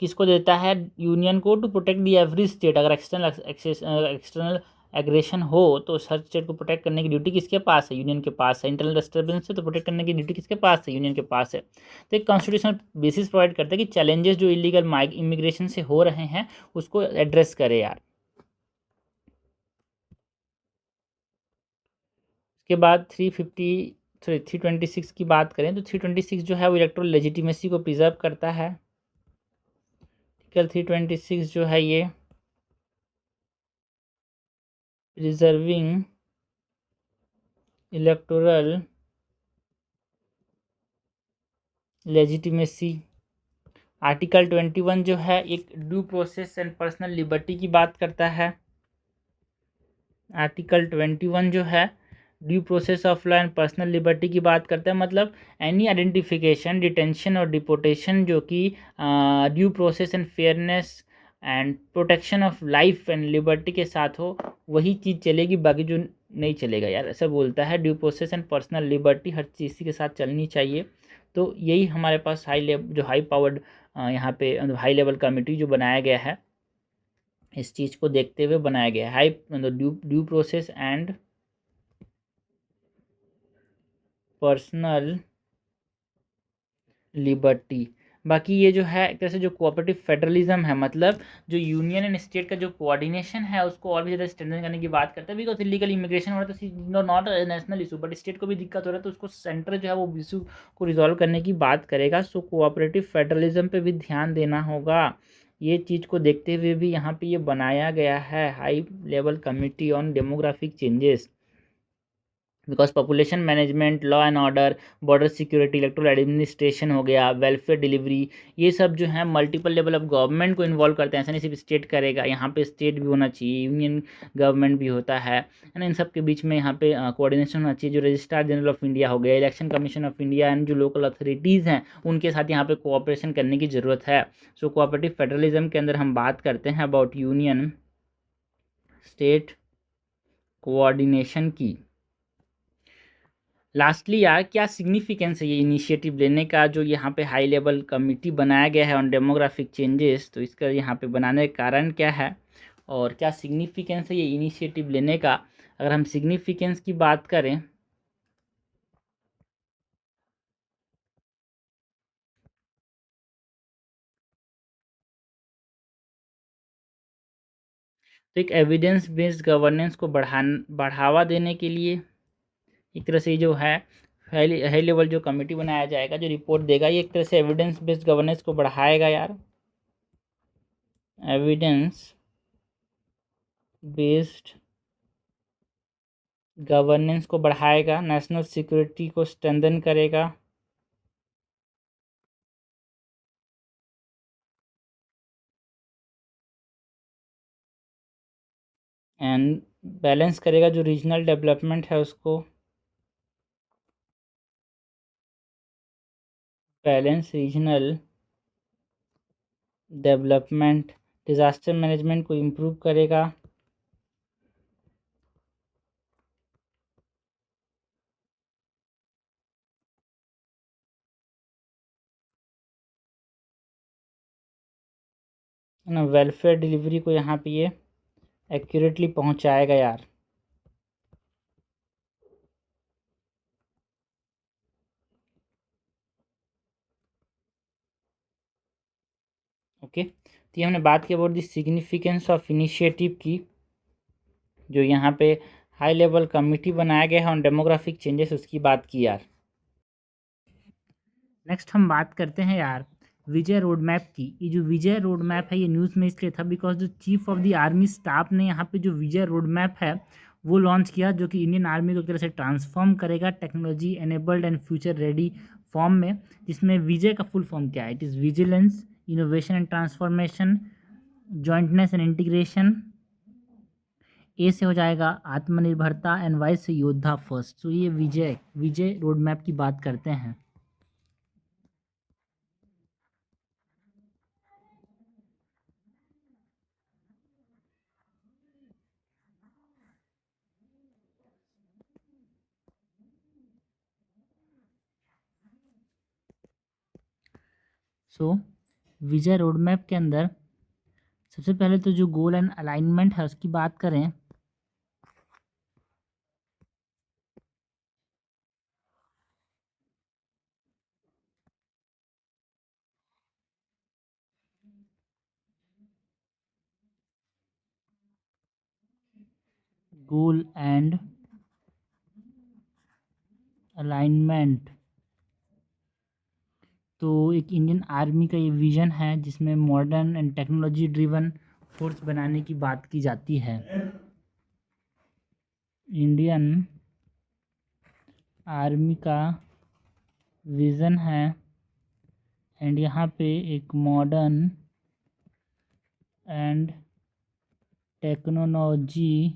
Speaker 1: किसको देता है, यूनियन को, to protect the every state. अगर एक्सटर्नल एग्रेशन हो तो हर स्टेट को प्रोटेक्ट करने की ड्यूटी किसके पास है, यूनियन के पास है। इंटरनल डिस्टर्बेंस से तो प्रोटेक्ट करने की ड्यूटी किसके पास है, यूनियन के पास है। तो एक कॉन्स्टिट्यूशनल बेसिस प्रोवाइड करता है कि चैलेंजेस जो इलीगल इमिग्रेशन से हो रहे हैं उसको एड्रेस करे यार। उसके बाद 326 की बात करें तो 326 जो है वो इलेक्टोरल लेजिटिमेसी को प्रिजर्व करता है। आर्टिकल 326 जो है ये प्रिजर्विंग इलेक्टोरल लेजिटिमेसी। आर्टिकल 21 जो है एक due process and personal liberty की बात करता है। आर्टिकल 21 जो है due process of law and personal liberty की बात करता है, मतलब एनी आइडेंटिफिकेशन, डिटेंशन और डिपोटेशन जो कि due process and fairness and protection of life and liberty के साथ हो वही चीज़ चलेगी, बाकी जो नहीं चलेगा यार, ऐसा बोलता है। Due process and personal liberty हर चीज़ के साथ चलनी चाहिए। तो यही हमारे पास हाई पावर्ड यहाँ पे हाई लेवल कमेटी जो बनाया गया है, इस चीज़ को देखते हुए बनाया गया है। High due process and personal liberty. बाकी ये जो है एक तरह से जो कोऑपरेटिव फेडरलिज्म है, मतलब जो यूनियन एंड स्टेट का जो कोऑर्डिनेशन है उसको और भी ज़्यादा स्ट्रेंथन करने की बात करता है। बिकॉज इलीगल इमिग्रेशन हो रहा है तो not national issue, but state को भी दिक्कत हो रहा है तो उसको सेंटर जो है वो इशू को रिजॉल्व करने की बात करेगा। सो कोऑपरेटिव फेडरलिज्म पे भी ध्यान देना होगा। ये चीज़ को देखते हुए भी यहाँ पे ये बनाया गया है high level committee on demographic changes. Because population management, law and order, border security, electoral administration हो गया, वेलफेयर डिलीवरी, ये सब जो है मल्टीपल लेवल ऑफ गवर्नमेंट को इन्वॉल्व करते हैं। ऐसा नहीं सिर्फ स्टेट करेगा, यहाँ पे स्टेट भी होना चाहिए, यूनियन गवर्नमेंट भी होता है ना। इन सब के बीच में यहाँ पे कोऑर्डिनेशन होना चाहिए। जो रजिस्ट्रार जनरल ऑफ इंडिया हो गया, election commission of India and जो लोकल अथॉरिटीज़ हैं उनके साथ यहाँ पे कोऑपरेशन करने की ज़रूरत है। सो कोऑपरेटिव फेडरलिज्म के अंदर हम बात करते हैं अबाउट यूनियन स्टेट कोऑर्डिनेशन की। लास्टली यार, क्या सिग्निफिकेंस है ये इनिशिएटिव लेने का जो यहाँ पे हाई लेवल कमिटी बनाया गया है ऑन डेमोग्राफिक चेंजेस? तो इसका यहाँ पे बनाने का कारण क्या है और क्या सिग्निफिकेंस है ये इनिशिएटिव लेने का? अगर हम सिग्निफिकेंस की बात करें तो एक एविडेंस बेस्ड गवर्नेंस को बढ़ावा देने के लिए एक तरह से जो है हाई लेवल जो कमेटी बनाया जाएगा जो रिपोर्ट देगा, ये एक तरह से एविडेंस बेस्ड गवर्नेंस को बढ़ाएगा यार। एविडेंस बेस्ड गवर्नेंस को बढ़ाएगा, नेशनल सिक्योरिटी को स्ट्रेंथन करेगा एंड बैलेंस करेगा जो रीजनल डेवलपमेंट है उसको, balance regional development, disaster management को इम्प्रूव करेगा है ना, वेलफेयर डिलीवरी को यहाँ पे ये एक्यूरेटली पहुँचाएगा यार। ओके, तो ये हमने बात की about the significance of initiative की, जो यहाँ पे हाई लेवल कमिटी बनाया गया है ऑन डेमोग्राफिक चेंजेस, उसकी बात की यार। नेक्स्ट हम बात करते हैं यार विजय रोड मैप की। ये जो विजय रोड मैप है ये न्यूज़ में इसलिए था बिकॉज जो chief of the army staff ने यहाँ पे जो विजय रोड मैप है वो लॉन्च किया, जो कि इंडियन आर्मी को एक तरह से ट्रांसफॉर्म करेगा technology enabled and future ready form में। जिसमें विजय का फुल फॉर्म क्या है? It is vigilance, innovation and transformation, jointness and integration. A से हो जाएगा आत्मनिर्भरता एंड वाई से योद्धा फर्स्ट। तो ये विजय रोड मैप की बात करते हैं। सो विजय रोड मैप के अंदर सबसे पहले तो जो गोल एंड अलाइनमेंट है उसकी बात करें गोल एंड अलाइनमेंट, तो एक इंडियन आर्मी का ये विजन है जिसमें modern and technology driven force बनाने की बात की जाती है। इंडियन आर्मी का विज़न है एंड यहाँ पे एक modern and technology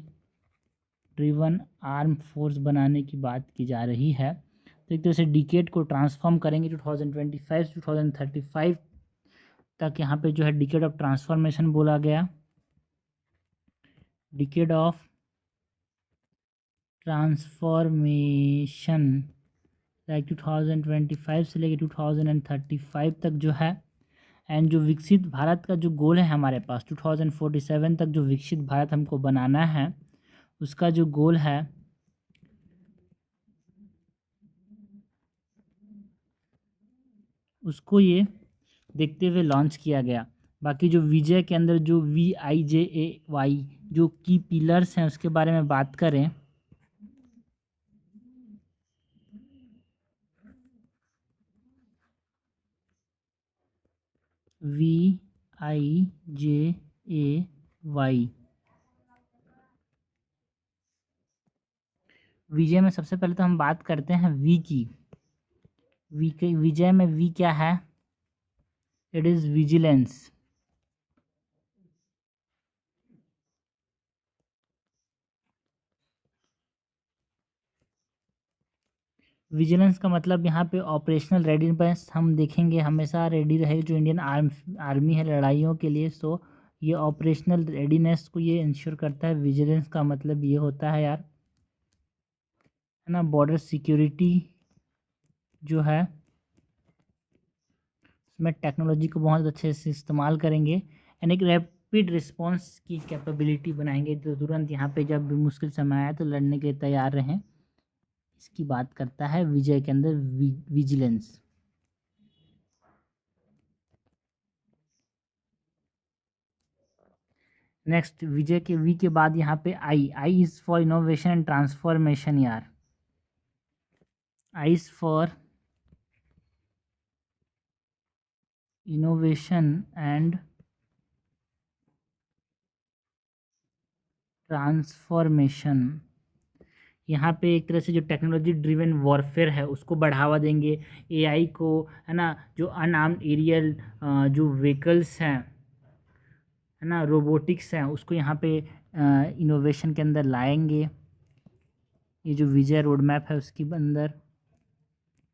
Speaker 1: driven arm force बनाने की बात की जा रही है। तो एक तरह से डिकेड को ट्रांसफॉर्म करेंगे 2025 से 2035 तक। यहाँ पे जो है डिकेड ऑफ ट्रांसफॉर्मेशन बोला गया, डिकेड ऑफ ट्रांसफॉर्मेशन लाइक 2025 से लेकर 2035 तक जो है। एंड जो विकसित भारत का जो गोल है हमारे पास 2047 तक, जो विकसित भारत हमको बनाना है, उसका जो गोल है उसको ये देखते हुए लॉन्च किया गया। बाकी जो विजय के अंदर जो VIJAY जो की पिलर्स हैं उसके बारे में बात करें, VIJAY विजय में सबसे पहले तो हम बात करते हैं वी की। विजय में वी क्या है? It is vigilance. विजिलेंस का मतलब यहाँ पे ऑपरेशनल रेडीनेस हम देखेंगे, हमेशा रेडी रहे जो इंडियन आर्मी है लड़ाइयों के लिए। सो ये ऑपरेशनल रेडीनेस को ये इंश्योर करता है। विजिलेंस का मतलब ये होता है यार, है ना, बॉर्डर सिक्योरिटी जो है उसमें टेक्नोलॉजी को बहुत अच्छे से इस्तेमाल करेंगे एंड एक रैपिड रिस्पांस की कैपेबिलिटी बनाएंगे, जो तुरंत यहाँ पे जब भी मुश्किल समय आए तो लड़ने के लिए तैयार रहें। इसकी बात करता है विजय के अंदर विजिलेंस। नेक्स्ट विजय के वी के बाद यहाँ पे I is for innovation and transformation यार। I is for innovation and transformation. यहाँ पे एक तरह से जो टेक्नोलॉजी ड्रिवन वॉरफेयर है उसको बढ़ावा देंगे। AI को, है ना, जो अनआर्म्ड एरियल जो व्हीकल्स हैं, है ना, रोबोटिक्स हैं, उसको यहाँ पे इनोवेशन के अंदर लाएंगे। ये जो विजय रोड मैप है उसके अंदर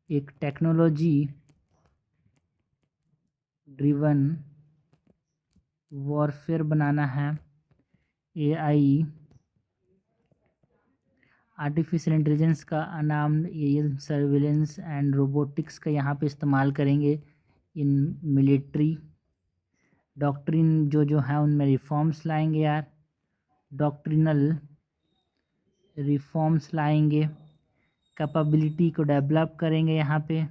Speaker 1: एक टेक्नोलॉजी ड्रिवन वॉरफेयर बनाना है। AI आर्टिफिशियल इंटेलिजेंस का अनाम एरियल सर्विलेंस एंड रोबोटिक्स का यहाँ पे इस्तेमाल करेंगे इन मिलिट्री। डॉक्ट्रिन जो है उनमें रिफॉर्म्स लाएंगे यार, डॉक्ट्रिनल रिफॉर्म्स लाएंगे। कैपेबिलिटी को डेवलप करेंगे, यहाँ पे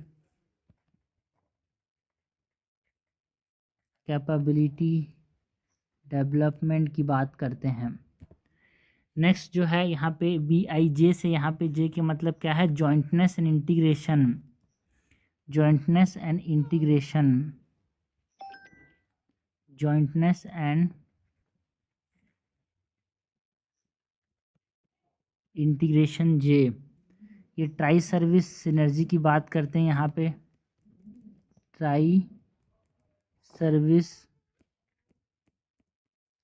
Speaker 1: कैपेबिलिटी डेवलपमेंट की बात करते हैं। नेक्स्ट जो है यहाँ पे BIJ से, यहाँ पे जे के मतलब क्या है? Jointness and integration. Jointness and integration, jointness and integration J. ये ट्राई सर्विस सिनर्जी की बात करते हैं यहाँ पे। ट्राई सर्विस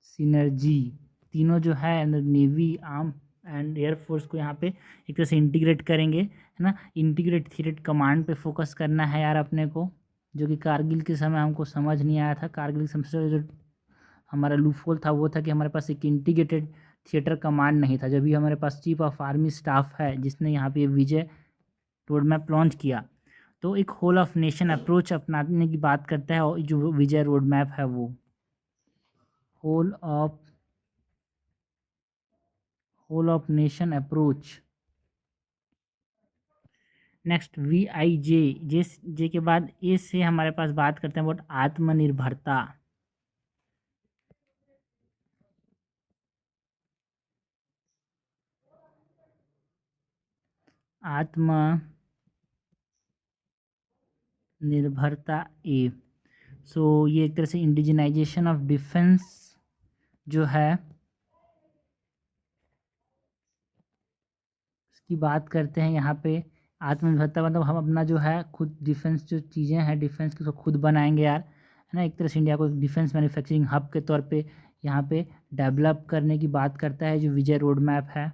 Speaker 1: सिनर्जी, तीनों जो है नेवी, आर्म एंड एयरफोर्स को यहाँ पे एक तरह से इंटीग्रेट करेंगे, है ना। इंटीग्रेट थ्रेट कमांड पे फोकस करना है यार अपने को, जो कि कारगिल के समय हमको समझ नहीं आया था। कारगिल के समय जो हमारा लूफहोल था वो था कि हमारे पास एक इंटीग्रेटेड थिएटर कमांड नहीं था। जब भी हमारे पास चीफ ऑफ आर्मी स्टाफ है जिसने यहाँ पे विजय रोड मैप लॉन्च किया, तो एक होल ऑफ नेशन अप्रोच अपनाने की बात करता है। और जो विजय रोड मैप है वो whole of nation approach. Next VIJ J के बाद ए से हमारे पास बात करते हैं अबाउट आत्मनिर्भरता। आत्मनिर्भरता ए। सो ये एक तरह से इंडिजिनाइजेशन ऑफ डिफेंस जो है उसकी बात करते हैं यहाँ पे। आत्मनिर्भरता मतलब हम अपना जो है खुद डिफेंस जो चीज़ें हैं डिफेंस की तो खुद बनाएंगे यार, है ना। एक तरह से इंडिया को डिफेंस मैन्युफैक्चरिंग हब के तौर पे यहाँ पे डेवलप करने की बात करता है जो विजय रोड मैप है।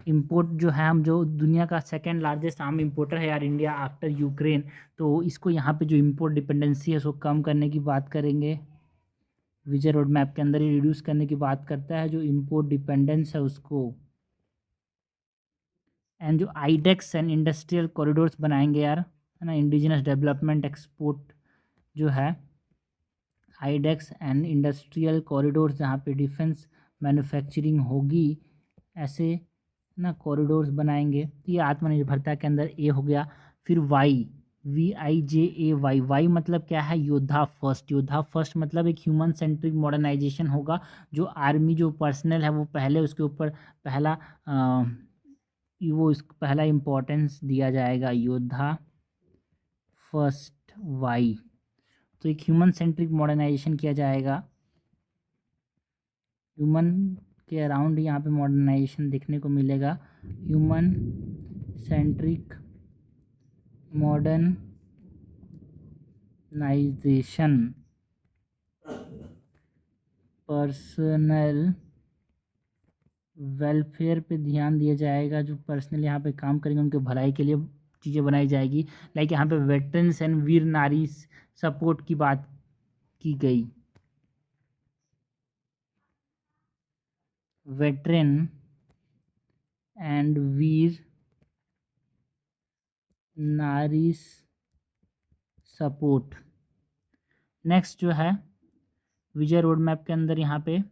Speaker 1: इंपोर्ट जो है, हम जो दुनिया का सेकंड लार्जेस्ट आर्म इंपोर्टर है यार इंडिया आफ्टर यूक्रेन, तो इसको यहाँ पे जो इंपोर्ट डिपेंडेंसी है उसको कम करने की बात करेंगे। विजय रोड मैप के अंदर ही रिड्यूस करने की बात करता है जो इंपोर्ट डिपेंडेंस है उसको। एंड जो आईडेक्स एंड इंडस्ट्रियल कॉरिडोर्स बनाएंगे यार, है ना, इंडिजिनस डेवलपमेंट एक्सपोर्ट जो है, आईडेक्स एंड इंडस्ट्रियल कॉरिडोर्स जहाँ पे डिफेंस मैन्युफैक्चरिंग होगी, ऐसे ना कॉरिडोर्स बनाएंगे। तो ये आत्मनिर्भरता के अंदर ए हो गया। फिर वाई, VIJA, वाई मतलब क्या है, योद्धा फर्स्ट। योद्धा फर्स्ट मतलब एक ह्यूमन सेंट्रिक मॉडर्नाइजेशन होगा, जो आर्मी जो पर्सनल है वो पहले उसके ऊपर पहला पहला इम्पोर्टेंस दिया जाएगा, योद्धा फर्स्ट वाई। तो एक ह्यूमन सेंट्रिक मॉडर्नाइजेशन किया जाएगा, ह्यूमन के अराउंड यहाँ पे मॉडर्नाइजेशन देखने को मिलेगा, human centric modernisation. Personal welfare पे ध्यान दिया जाएगा, जो पर्सनल यहाँ पे काम करेंगे उनके भलाई के लिए चीज़ें बनाई जाएगी। लाइक यहाँ पे वेटरन्स एंड वीर नारी सपोर्ट की बात की गई, वेटरन एंड वीर नारी सपोर्ट। नेक्स्ट जो है विजय रोड मैप के अंदर यहाँ पे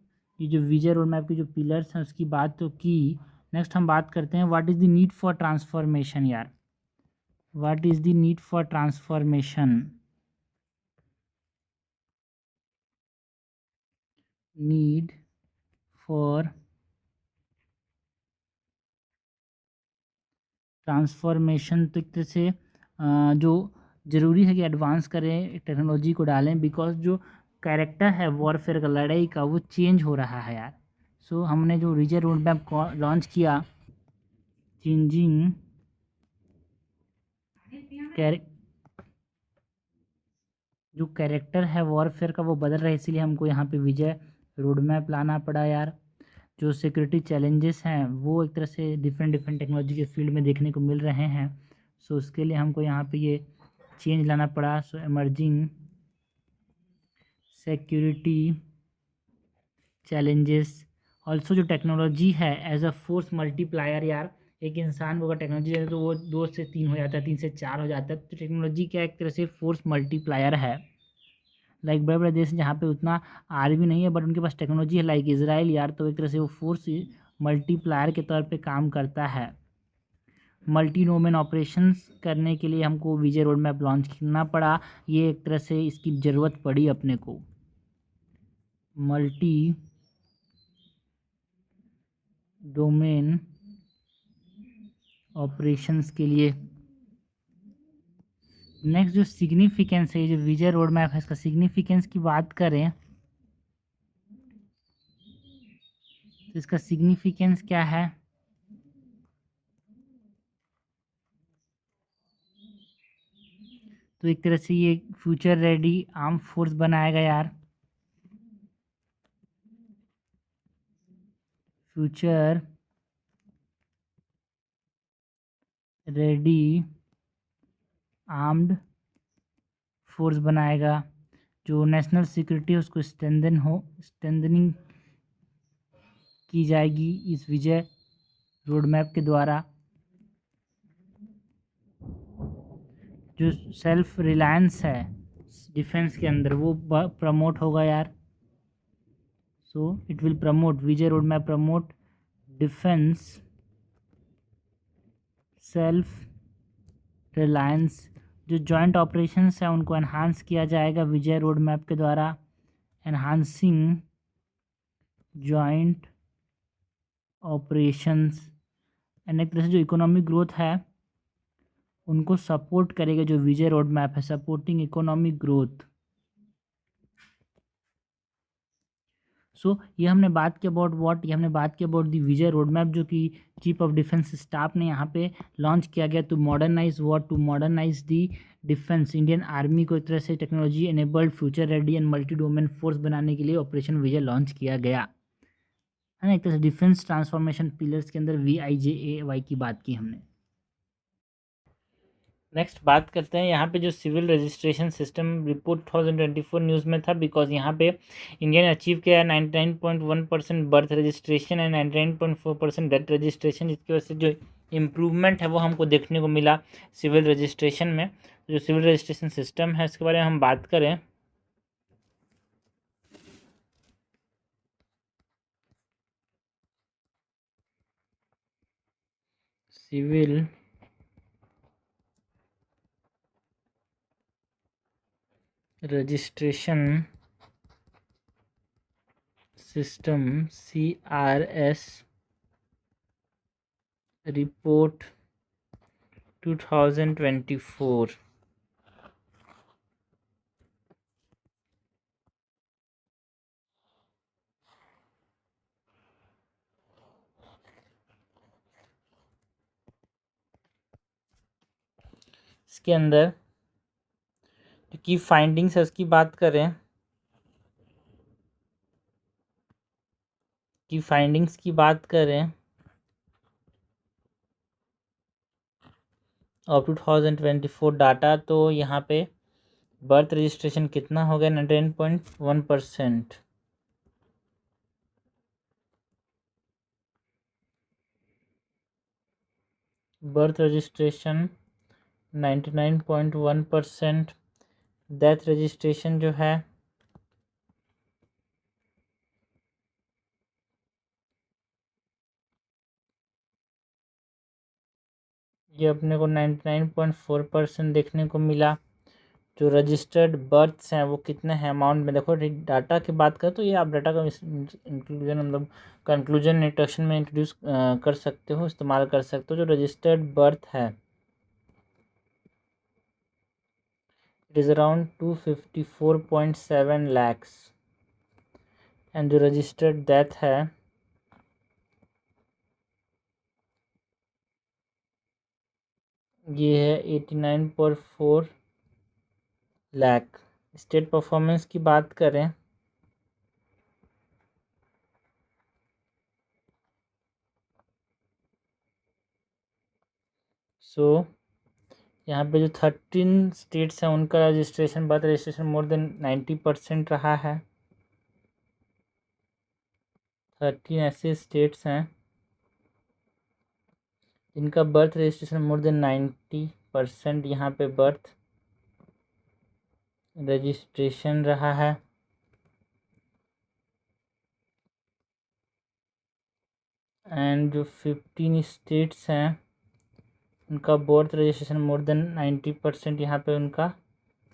Speaker 1: ये जो विजय रोड मैप के जो पिलर्स हैं उसकी बात तो की। नेक्स्ट हम बात करते हैं what is the need for transformation यार, what is the need for transformation. Need for transformation, तो एक तरह से जो ज़रूरी है कि एडवांस करें, टेक्नोलॉजी को डालें, बिकॉज जो कैरेक्टर है वॉरफेयर का, लड़ाई का, वो चेंज हो रहा है यार। सो हमने जो विजय रोड मैप लॉन्च किया, चेंजिंग जो कैरेक्टर है वॉरफेयर का वो बदल रहा है, इसीलिए हमको यहाँ पे विजय रोड मैप लाना पड़ा यार। जो सिक्योरिटी चैलेंजेस हैं वो एक तरह से डिफरेंट टेक्नोलॉजी के फील्ड में देखने को मिल रहे हैं, सो उसके लिए हमको यहाँ पे ये चेंज लाना पड़ा। सो एमर्जिंग सिक्योरिटी चैलेंजेस, ऑल्सो जो टेक्नोलॉजी है एज अ फोर्स मल्टीप्लायर यार, एक इंसान को अगर टेक्नोलॉजी है तो वो 2 से 3 हो जाता है, 3 से 4 हो जाता है। तो टेक्नोलॉजी क्या एक तरह से फोर्स मल्टीप्लायर है। लाइक बड़े बड़े देश जहाँ पे उतना आर्मी नहीं है बट उनके पास टेक्नोलॉजी है, लाइक इजराइल यार, तो एक तरह से वो फोर्स मल्टीप्लायर के तौर पे काम करता है। मल्टी डोमेन ऑपरेशंस करने के लिए हमको विजय रोड मैप लॉन्च करना पड़ा, ये एक तरह से इसकी ज़रूरत पड़ी अपने को, मल्टी डोमेन ऑपरेशंस के लिए। नेक्स्ट जो सिग्निफिकेंस है, जो विजय रोड मैप है इसका सिग्निफिकेंस की बात करें तो इसका सिग्निफिकेंस क्या है, तो एक तरह से ये फ्यूचर रेडी आर्म फोर्स बनाएगा यार, फ्यूचर रेडी आर्म्ड फोर्स बनाएगा, जो नेशनल सिक्योरिटी है उसको स्ट्रेंथनिंग की जाएगी इस विजय रोड मैप के द्वारा। जो सेल्फ रिलायंस है डिफेंस के अंदर वो प्रमोट होगा यार। So it will promote, Vijay road map promote defence self reliance. जो जॉइंट ऑपरेशंस हैं उनको एनहांस किया जाएगा विजय रोड मैप के द्वारा, एनहांसिंग जॉइंट ऑपरेशंस। एंड एक तरह से जो इकोनॉमिक ग्रोथ है उनको सपोर्ट करेगा, जो विजय रोड मैप है सपोर्टिंग इकोनॉमिक ग्रोथ। सो ये हमने बात की अबाउट व्हाट, ये हमने बात की about the Vijay road map, जो कि चीफ ऑफ डिफेंस स्टाफ ने यहाँ पे लॉन्च किया गया to modernise what, to modernise the defence, Indian Army को एक तरह से technology enabled future ready and multi domain force बनाने के लिए ऑपरेशन विजय लॉन्च किया गया, है ना। एक तरह से डिफेंस ट्रांसफॉर्मेशन पिलर्स के अंदर VIJAY की बात की हमने। नेक्स्ट बात करते हैं यहाँ पे जो civil registration system report 2024 news में था, बिकॉज यहाँ पे इंडिया ने अचीव किया है 99.1% birth registration and 99.4% death registration, जिसकी वजह से जो इम्प्रूवमेंट है वो हमको देखने को मिला सिविल रजिस्ट्रेशन में। जो सिविल रजिस्ट्रेशन सिस्टम है इसके बारे में हम बात करें, civil registration system CRS report 2024। इसके अंदर की फाइंडिंग्स है उसकी बात करें, की फाइंडिंग्स की बात करें और 2024 डाटा, तो यहाँ पे बर्थ रजिस्ट्रेशन कितना हो गया 99.1%। Birth registration 99.1%। डेथ रजिस्ट्रेशन जो है ये अपने को 99.4% देखने को मिला। जो रजिस्टर्ड बर्थ्स हैं वो कितने हैं अमाउंट में, देखो डाटा की बात करें तो ये आप डाटा का इंक्लूजन मतलब कंक्लूजन इंट्रोडक्शन में इंट्रोड्यूस कर सकते हो, इस्तेमाल कर सकते हो। जो रजिस्टर्ड बर्थ है it is around 254.7 lakhs and जो रजिस्टर्ड डेथ है ये है 89.4 लाख। स्टेट परफॉर्मेंस की बात करें सो यहाँ पे जो 13 स्टेट्स हैं उनका registration birth registration more than 90% रहा है। 13 ऐसे स्टेट्स हैं जिनका बर्थ रजिस्ट्रेशन मोर देन 90% यहाँ पे बर्थ रजिस्ट्रेशन रहा है। एंड जो 15 स्टेट्स हैं उनका बर्थ रजिस्ट्रेशन मोर देन 90% यहाँ पे उनका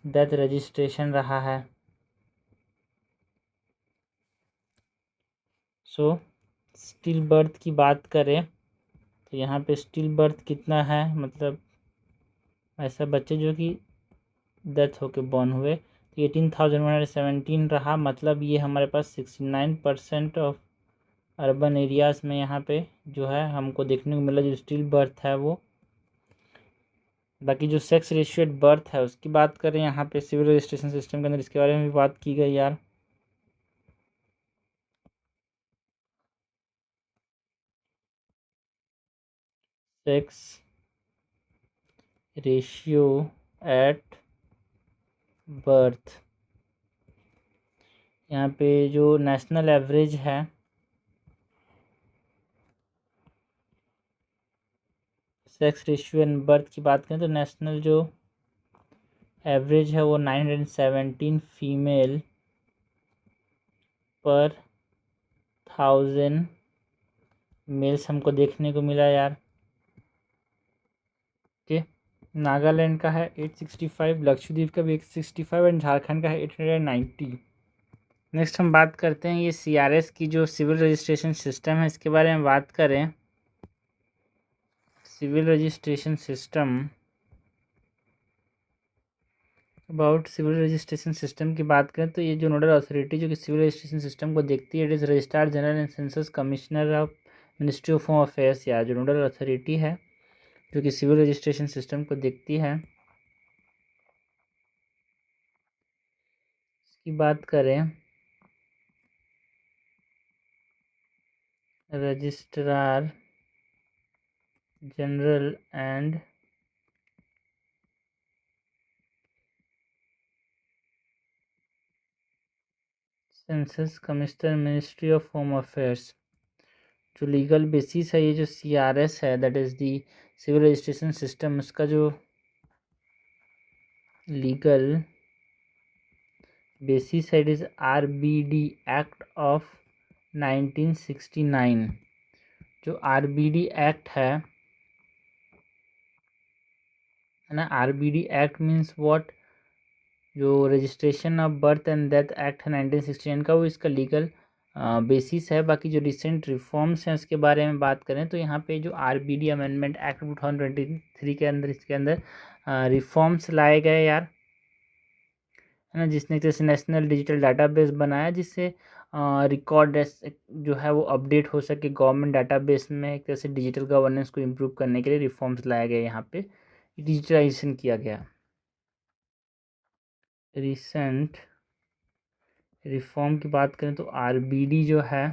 Speaker 1: डेथ रजिस्ट्रेशन रहा है। सो स्टिल बर्थ की बात करें तो यहाँ पे स्टिल बर्थ कितना है, मतलब ऐसा बच्चे जो कि डेथ होके बॉर्न हुए तो 18,117 रहा। मतलब ये हमारे पास 69% ऑफ अर्बन एरियाज़ में यहाँ पे जो है हमको देखने को मिला जो स्टिल बर्थ है वो। बाकी जो सेक्स रेशियोड बर्थ है उसकी बात करें यहाँ पे सिविल रजिस्ट्रेशन सिस्टम के अंदर, इसके बारे में भी बात की गई यार। सेक्स रेशियो एट बर्थ, यहाँ पे जो नेशनल एवरेज है सेक्स रेशियो एंड बर्थ की बात करें तो नेशनल जो एवरेज है वो 917 फीमेल पर 1000 मेल्स हमको देखने को मिला यार। ओके, नागालैंड का है 865, लक्षद्वीप का भी 865 एंड झारखंड का है 890। नेक्स्ट हम बात करते हैं ये CRS की जो सिविल रजिस्ट्रेशन सिस्टम है इसके बारे में बात करें। Civil registration system, about civil registration system की बात करें तो ये जो नोडल अथॉरिटी जो कि सिविल रजिस्ट्रेशन सिस्टम को देखती है it is registrar general and census commissioner of ministry of home affairs. या जो नोडल अथॉरिटी है जो कि सिविल रजिस्ट्रेशन सिस्टम को देखती है इसकी बात करें registrar general and census commissioner, ministry of home affairs. जो लीगल बेसिस है, ये जो CRS है, that is the civil registration system, उसका जो लीगल बेसिस है, it is RBD act of 1969। जो RBD एक्ट है ना, RBD एक्ट मीन्स व्हाट, जो registration of birth and death act है 1969 का, वो इसका लीगल बेसिस है। बाकी जो रिसेंट रिफॉर्म्स हैं उसके बारे में बात करें तो यहाँ पे जो RBD अमेंडमेंट एक्ट 2023 के अंदर, इसके अंदर रिफॉर्म्स लाए गए यार, है ना, जिसने जैसे नेशनल डिजिटल डाटाबेस बनाया, जिससे रिकॉर्ड जो है वो अपडेट हो सके गवर्नमेंट डाटाबेस में। एक तरह से डिजिटल गवर्नेंस को इम्प्रूव करने के लिए रिफॉर्म्स लाए गए, यहाँ पे डिजिटलाइजेशन किया गया। रिसेंट रिफॉर्म की बात करें तो RBD जो है,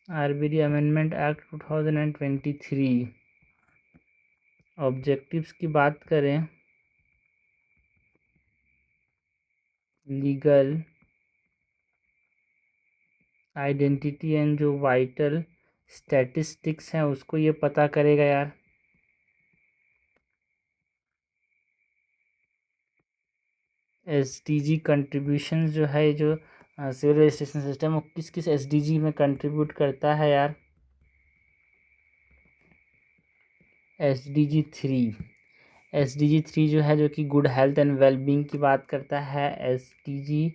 Speaker 1: RBD अमेंडमेंट एक्ट 2023। ऑब्जेक्टिव्स की बात करें, लीगल आइडेंटिटी एंड जो वाइटल स्टैटिस्टिक्स हैं उसको ये पता करेगा यार। SDG कंट्रीब्यूशन जो है, जो सिविल रजिस्ट्रेशन सिस्टम, वो किस किस SDG में कंट्रीब्यूट करता है यार। SDG 3 जो है, जो कि गुड हेल्थ एंड वेलबींग की बात करता है। SDG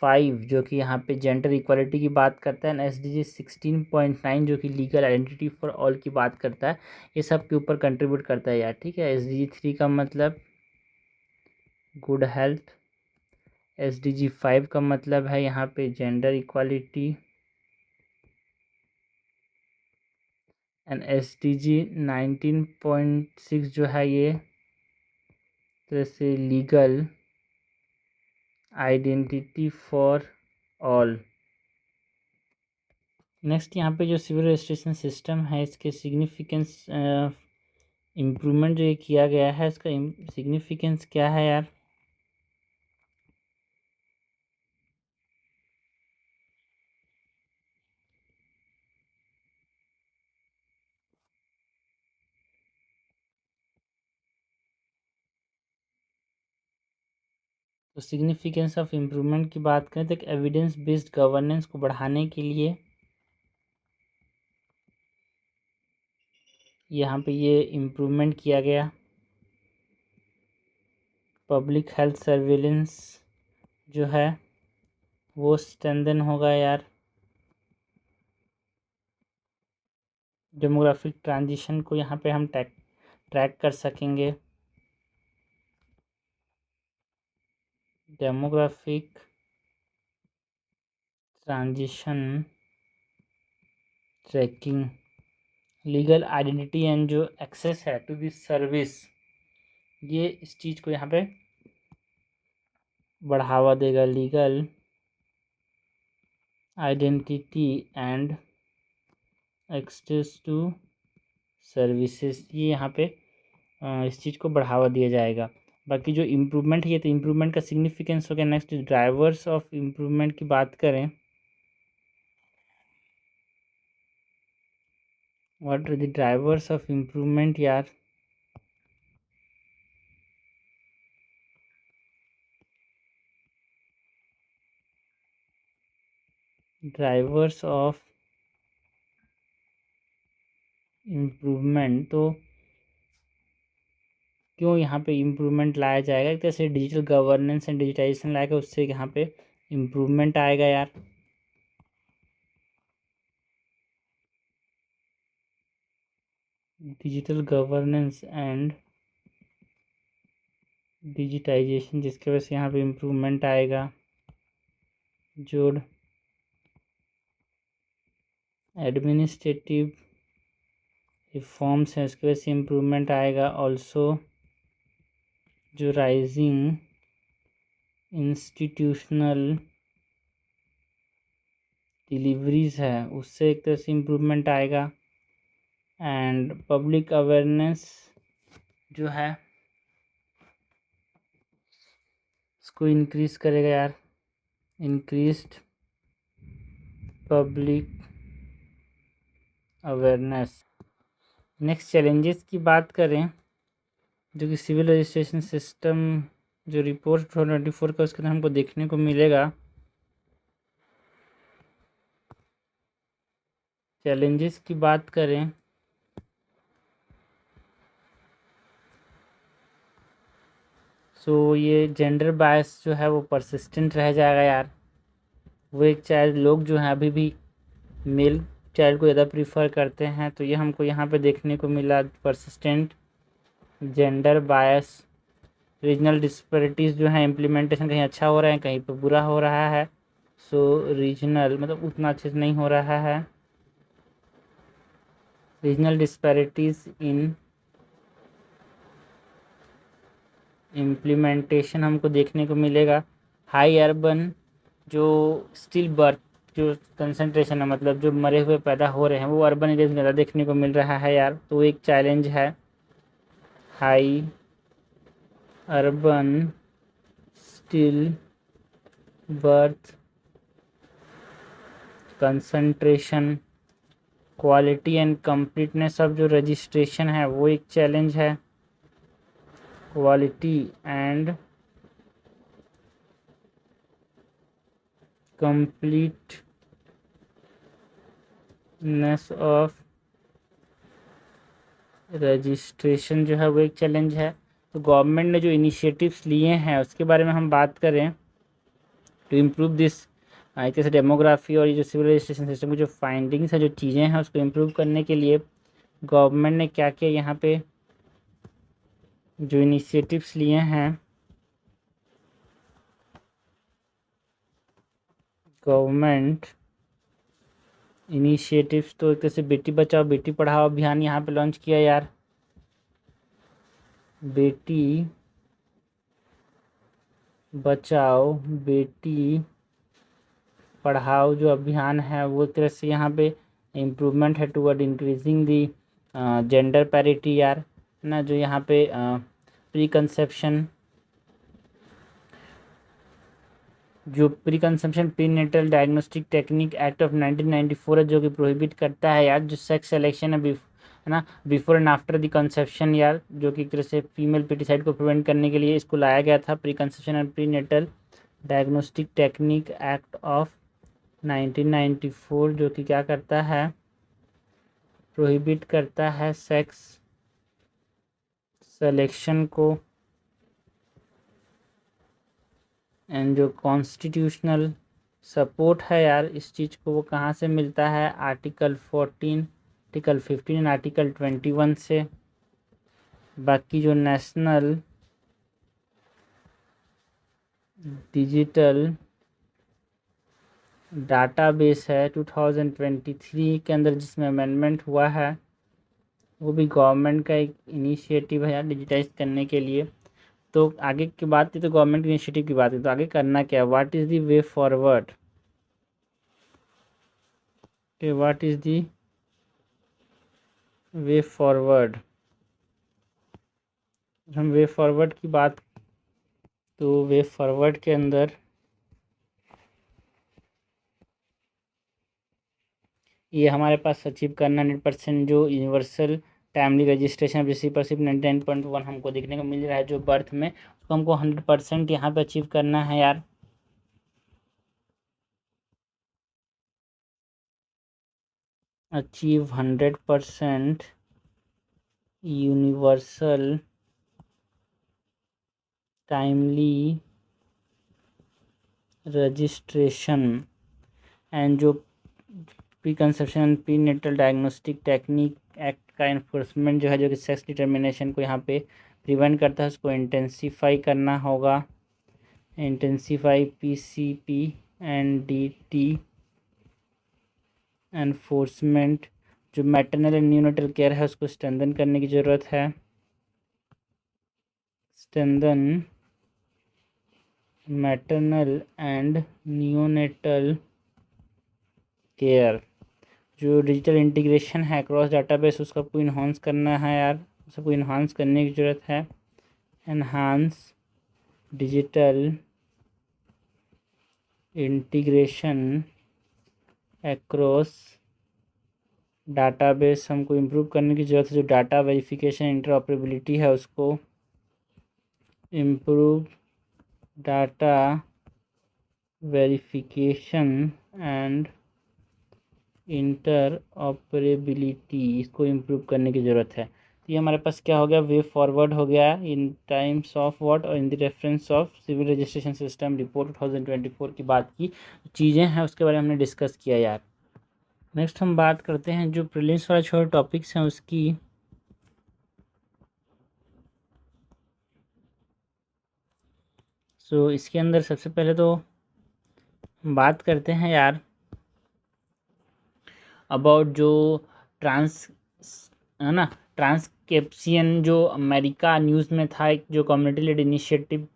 Speaker 1: 5 जो कि यहाँ पे जेंडर इक्वालिटी की बात करता है। एंड SDG 16.9 जो कि लीगल आइडेंटिटी फॉर ऑल की बात करता है। ये सब के ऊपर कंट्रीब्यूट करता है यार, ठीक है। SDG 3 का मतलब गुड हेल्थ, SDG 5 का मतलब है यहाँ पे जेंडर इक्वालिटी, एंड SDG 19.6 जो है, ये तरह से legal identity for all. Next यहाँ पे जो सिविल रजिस्ट्रेशन सिस्टम है, इसके सिग्निफिकेंस इम्प्रूवमेंट जो ये किया गया है, इसका सिग्निफिकेंस क्या है यार। तो सिग्निफिकेंस ऑफ इम्प्रूवमेंट की बात करें तो एक एविडेंस बेस्ड गवर्नेंस को बढ़ाने के लिए यहाँ पे ये इम्प्रूवमेंट किया गया। पब्लिक हेल्थ सर्विलेंस जो है वो स्ट्रेंथन होगा यार। डेमोग्राफिक ट्रांजिशन को यहाँ पे हम ट्रैक कर सकेंगे। Demographic transition tracking, legal identity and जो एक्सेस है टू दिस सर्विस, ये इस चीज़ को यहाँ पे बढ़ावा देगा। Legal identity and access to services, ये यहाँ पे इस चीज़ को बढ़ावा दिया जाएगा। बाकी जो इम्प्रूवमेंट है, ये तो इम्प्रूवमेंट का सिग्निफिकेंस हो गया। नेक्स्ट ड्राइवर्स ऑफ इम्प्रूवमेंट की बात करें, what are the drivers of improvement यार। ड्राइवर्स ऑफ इम्प्रूवमेंट, तो क्यों यहाँ पे इम्प्रूवमेंट लाया जाएगा, कैसे डिजिटल गवर्नेंस एंड डिजिटाइजेशन लाएगा, उससे यहाँ पे इम्प्रूवमेंट आएगा यार। डिजिटल गवर्नेंस एंड डिजिटाइजेशन, जिसकी वजह से यहाँ पे इम्प्रूवमेंट आएगा। जोड़ एडमिनिस्ट्रेटिव रिफॉर्म्स हैं, उसकी वजह से इम्प्रूवमेंट आएगा। ऑल्सो जो राइजिंग इंस्टीट्यूशनल डिलीवरीज है उससे एक तरह से इम्प्रूवमेंट आएगा। एंड पब्लिक अवेयरनेस जो है इसको इंक्रीज करेगा यार, increased public awareness. Next challenges की बात करें जो कि सिविल रजिस्ट्रेशन सिस्टम जो रिपोर्ट 2024 का उसके अंदर हमको देखने को मिलेगा। चैलेंजेस की बात करें ये जेंडर बायस जो है वो परसिस्टेंट रह जाएगा यार। वो एक चाइल्ड लोग जो हैं अभी भी मेल चाइल्ड को ज़्यादा प्रीफर करते हैं, तो ये हमको यहाँ पे देखने को मिला persistent gender bias. Regional disparities जो है इम्प्लीमेंटेशन कहीं अच्छा हो रहा है कहीं पे बुरा हो रहा है। रीजनल मतलब उतना अच्छे से नहीं हो रहा है। रीजनल डिस्पैरिटीज़ इन इम्प्लीमेंटेशन हमको देखने को मिलेगा। हाई अर्बन जो स्टिल बर्थ जो कंसंट्रेशन है मतलब जो मरे हुए पैदा हो रहे हैं वो अर्बन एरिया में ज़्यादा देखने को मिल रहा है यार, तो एक चैलेंज है। High urban still birth concentration, quality and completeness of जो रजिस्ट्रेशन है वो एक चैलेंज है। Quality and completeness of registration जो है वो एक चैलेंज है। तो गवर्नमेंट ने जो इनिशिएटिव्स लिए हैं उसके बारे में हम बात करें टू इम्प्रूव दिस एक तरह से डेमोग्राफी और ये जो सिविल रजिस्ट्रेशन सिस्टम की जो फाइंडिंग्स है जो चीज़ें हैं उसको इम्प्रूव करने के लिए गवर्नमेंट ने क्या किया यहाँ पे जो इनिशिएटिव्स लिए हैं। गवर्नमेंट इनिशिएटिव्स तो एक तरह से बेटी बचाओ बेटी पढ़ाओ अभियान यहाँ पे लॉन्च किया यार। बेटी बचाओ बेटी पढ़ाओ जो अभियान है वो एक तरह से यहाँ पे इम्प्रूवमेंट है toward increasing the gender parity यार ना। जो यहाँ पे प्री कंसेप्शन जो pre conception pre natal diagnostic technique act of 1994 है जो कि प्रोहिबिट करता है यार जो सेक्स सिलेक्शन है ना before and after the conception यार, जो कि एक तरह से फीमेल पेटिसाइड को प्रिवेंट करने के लिए इसको लाया गया था। Pre conception and pre natal diagnostic technique act of 1994 जो कि क्या करता है प्रोहिबिट करता है सेक्स सिलेक्शन को। एंड जो कॉन्स्टिट्यूशनल सपोर्ट है यार इस चीज़ को वो कहाँ से मिलता है आर्टिकल 14 आर्टिकल 15 एंड आर्टिकल 21 से। बाकी जो नेशनल डिजिटल डाटाबेस है 2023 के अंदर जिसमें अमेंडमेंट हुआ है वो भी गवर्नमेंट का एक इनिशिएटिव है यार डिजिटाइज करने के लिए। तो आगे की बात की तो गवर्नमेंट इनिशिएटिव की बात की तो आगे करना क्या है, what is the way forward, what is the way forward. हम वे फॉरवर्ड की बात तो वे फॉरवर्ड के अंदर ये हमारे पास अचीव करना 100% जो यूनिवर्सल टाइमली रजिस्ट्रेशन रिसीवरशिप 99.1 हमको देखने को मिल रहा है जो बर्थ में उसको हमको 100% यहाँ पे अचीव करना है यार। Achieve 100% universal timely registration and जो pre conception pre natal diagnostic technique act का इन्फोर्समेंट जो है जो कि सेक्स डिटर्मिनेशन को यहाँ पे प्रिवेंट करता है उसको इंटेंसीफाई करना होगा। इंटेंसीफाई PCP NDT एनफोर्समेंट जो मैटरनल एंड न्यूनेटल केयर है उसको स्ट्रेंथन करने की ज़रूरत है। Strengthen maternal and neonatal care. जो डिजिटल इंटीग्रेशन है क्रॉस डाटाबेस, उसका आपको इन्हांस करना है यार, उसको इन्हांस करने की ज़रूरत है। Enhance digital integration across database हमको इम्प्रूव करने की ज़रूरत है। जो डाटा वेरिफिकेशन इंटरऑपरेबिलिटी है उसको improve data verification and interoperability, इसको इम्प्रूव करने की ज़रूरत है। तो ये हमारे पास क्या हो गया, वे फॉरवर्ड हो गया इन times of what or in the reference of civil registration system report 2024 की बात की चीज़ें हैं उसके बारे में हमने डिस्कस किया यार। नेक्स्ट हम बात करते हैं जो प्रीलिम्स वाला छोटे टॉपिक्स हैं उसकी। सो इसके अंदर सबसे पहले तो बात करते हैं यार अबाउट जो ट्रांस है ना, ट्रांसक्रिप्शन जो अमेरिका न्यूज़ में था, एक जो कम्युनिटी लेड इनिशिएटिव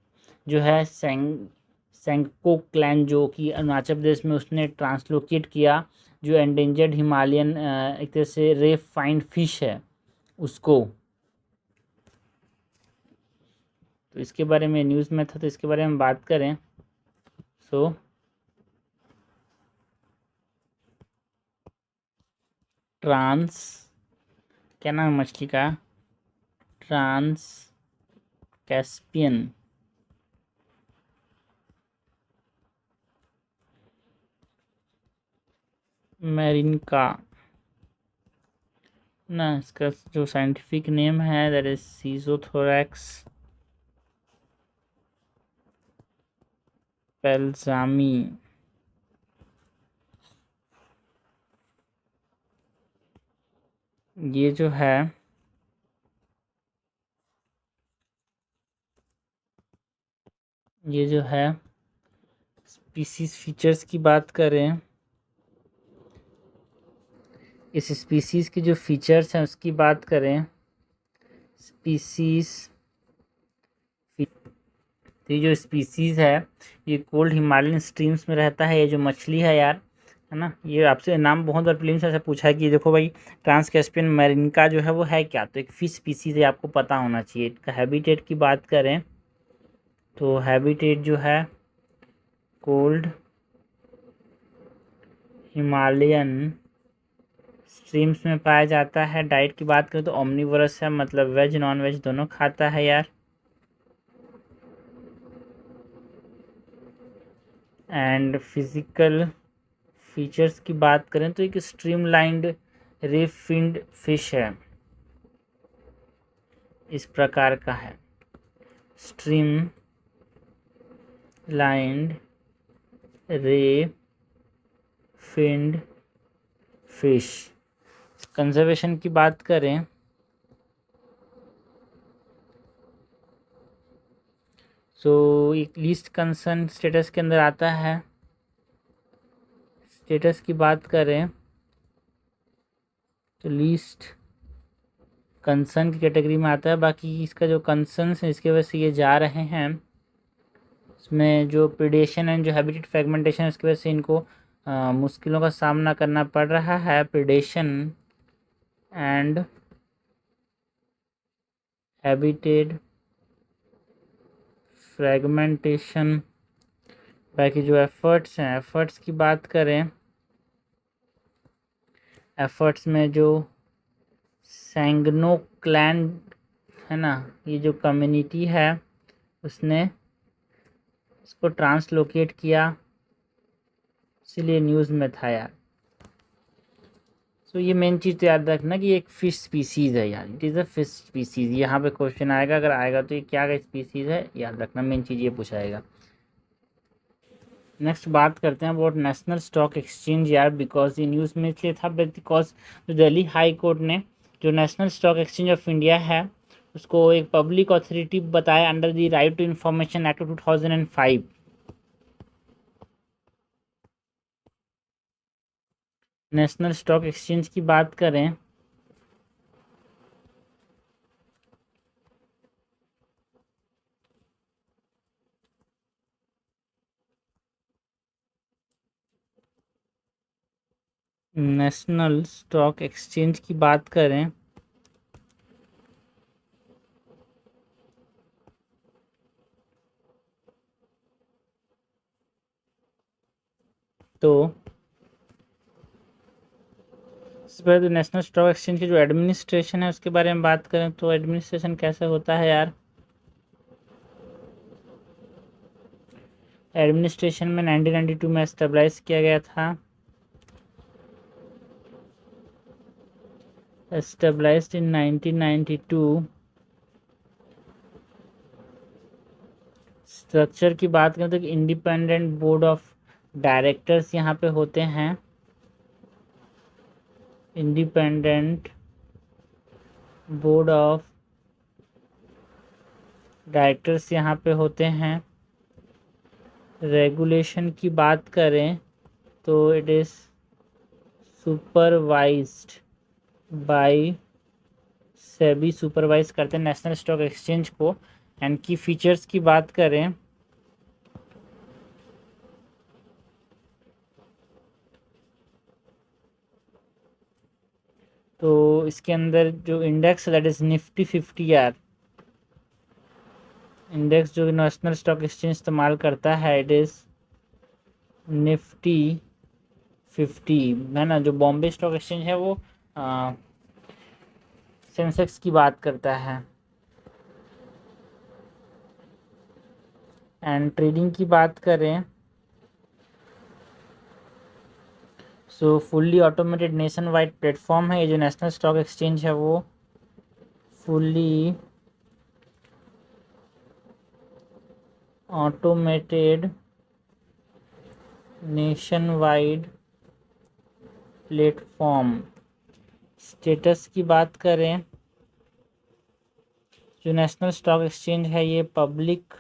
Speaker 1: जो है सेंको क्लैन जो कि अरुणाचल प्रदेश में, उसने ट्रांसलोकेट किया जो एंडेंजर्ड हिमालयन एक तरह से रे फाइंड फिश है उसको। तो इसके बारे में न्यूज़ में था, तो इसके बारे में बात करें। सो क्या नाम है मछली का, ट्रांस कैस्पियन मैरिनका ना, इसका जो साइंटिफिक नेम है दैट इज सीजोथोरैक्स पेल्जामी। ये जो है स्पीसीज फीचर्स की बात करें, इस स्पीसीज के जो फीचर्स हैं उसकी बात करें, स्पीसीज तो ये जो स्पीसीज है ये कोल्ड हिमालयन स्ट्रीम्स में रहता है। ये जो मछली है यार, है ना, ये आपसे नाम बहुत बार प्रीलिम्स ऐसा पूछा है कि देखो भाई ट्रांसकैस्पियन मैरिनका जो है वो है क्या, तो एक फिश स्पीसीज है, आपको पता होना चाहिए। इसका हैबिटेट की बात करें तो हैबिटेट जो है कोल्ड हिमालयन स्ट्रीम्स में पाया जाता है। डाइट की बात करें तो ओमनिवोरस है, मतलब वेज नॉन वेज दोनों खाता है यार। एंड फिजिकल फीचर्स की बात करें तो एक स्ट्रीमलाइंड रे-फिन्ड फिश है, इस प्रकार का है, स्ट्रीम लाइंड रे फिन्ड फिश। कंजर्वेशन की बात करें सो एक लीस्ट कंसर्न स्टेटस के अंदर आता है। स्टेटस की बात करें तो लीस्ट कंसर्न की कैटेगरी में आता है। बाकी इसका जो कंसर्न है इसके वजह से ये जा रहे हैं, इसमें जो प्रिडेशन एंड जो हैबिटेट फ्रेगमेंटेशन है इसकी वजह से इनको मुश्किलों का सामना करना पड़ रहा है। Predation and habitat fragmentation. बाकी जो एफर्ट्स हैं, एफर्ट्स की बात करें, एफर्ट्स में जो सैंगनो क्लैन है ना, ये जो कम्युनिटी है उसने इसको ट्रांसलोकेट किया, इसलिए न्यूज़ में था यार। सो ये मेन चीज़ तो याद रखना कि एक फ़िश स्पीसीज़ है यार, it is a fish species. यहाँ पे क्वेश्चन आएगा, अगर आएगा तो ये क्या का स्पीसीज़ है, याद रखना, मेन चीज़ ये पूछाएगा। नेक्स्ट बात करते हैं अबाउट नेशनल स्टॉक एक्सचेंज यार, बिकॉज ये न्यूज़ में इसलिए था बिकॉज जो दिल्ली हाई कोर्ट ने जो national stock exchange of India है उसको एक पब्लिक अथॉरिटी बताया under the right to information act 2005। National stock exchange की बात करें नेशनल स्टॉक एक्सचेंज की बात करें तो इससे पहले तो नेशनल स्टॉक एक्सचेंज की जो एडमिनिस्ट्रेशन है उसके बारे में बात करें तो एडमिनिस्ट्रेशन कैसे होता है यार। एडमिनिस्ट्रेशन में 1992 में एस्टेब्लाइज किया गया था। एस्टेब्लाइज्ड इन 1992। स्ट्रक्चर की बात करें तो इंडिपेंडेंट बोर्ड ऑफ डायरेक्टर्स यहाँ पे होते हैं। इंडिपेंडेंट बोर्ड ऑफ डायरेक्टर्स यहाँ पे होते हैं। रेगुलेशन की बात करें तो it is supervised by SEBI, supervise करते हैं नेशनल स्टॉक एक्सचेंज को। एंड की फीचर्स की बात करें तो इसके अंदर जो इंडेक्स दैट इज़ निफ्टी 50 यार, इंडेक्स जो नेशनल स्टॉक एक्सचेंज इस्तेमाल करता है इट इज़ निफ्टी 50 है ना। जो बॉम्बे स्टॉक एक्सचेंज है वो सेंसेक्स की बात करता है। एंड ट्रेडिंग की बात करें सो fully automated nation wide platform है ये जो नेशनल स्टॉक एक्सचेंज है वो fully automated nation wide platform. Status की बात करें जो नेशनल स्टॉक एक्सचेंज है ये पब्लिक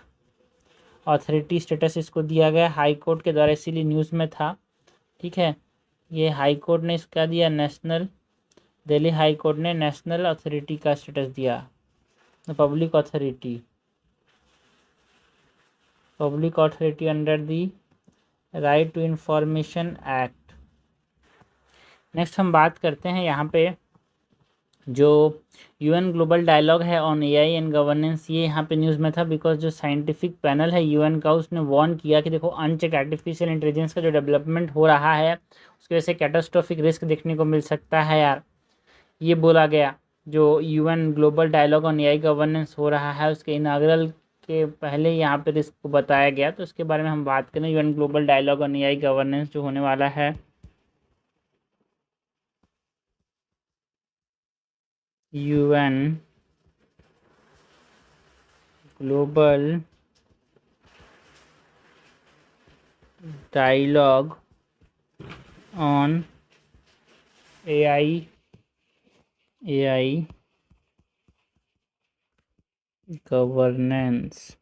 Speaker 1: अथॉरिटी स्टेटस इसको दिया गया हाई कोर्ट के द्वारा, इसीलिए न्यूज़ में था। ठीक है, ये हाई कोर्ट ने इसका दिया नेशनल, दिल्ली हाई कोर्ट ने नेशनल अथॉरिटी का स्टेटस दिया, public authority, public authority under the right to information act. Next हम बात करते हैं यहाँ पे जो यूएन ग्लोबल डायलॉग है ऑन एआई एंड गवर्नेंस, ये यहाँ पे न्यूज़ में था बिकॉज जो साइंटिफिक पैनल है यूएन का उसने वार्न किया कि देखो अनचेक आर्टिफिशियल इंटेलिजेंस का जो डेवलपमेंट हो रहा है उसकी वजह से कैटास्ट्रोफिक रिस्क देखने को मिल सकता है यार। ये बोला गया जो UN global dialogue on AI governance हो रहा है उसके इनाग्रल के पहले यहाँ पे रिस्क को बताया गया, तो इसके बारे में हम बात करें। UN global dialogue on AI governance जो होने वाला है UN global dialogue on AI governance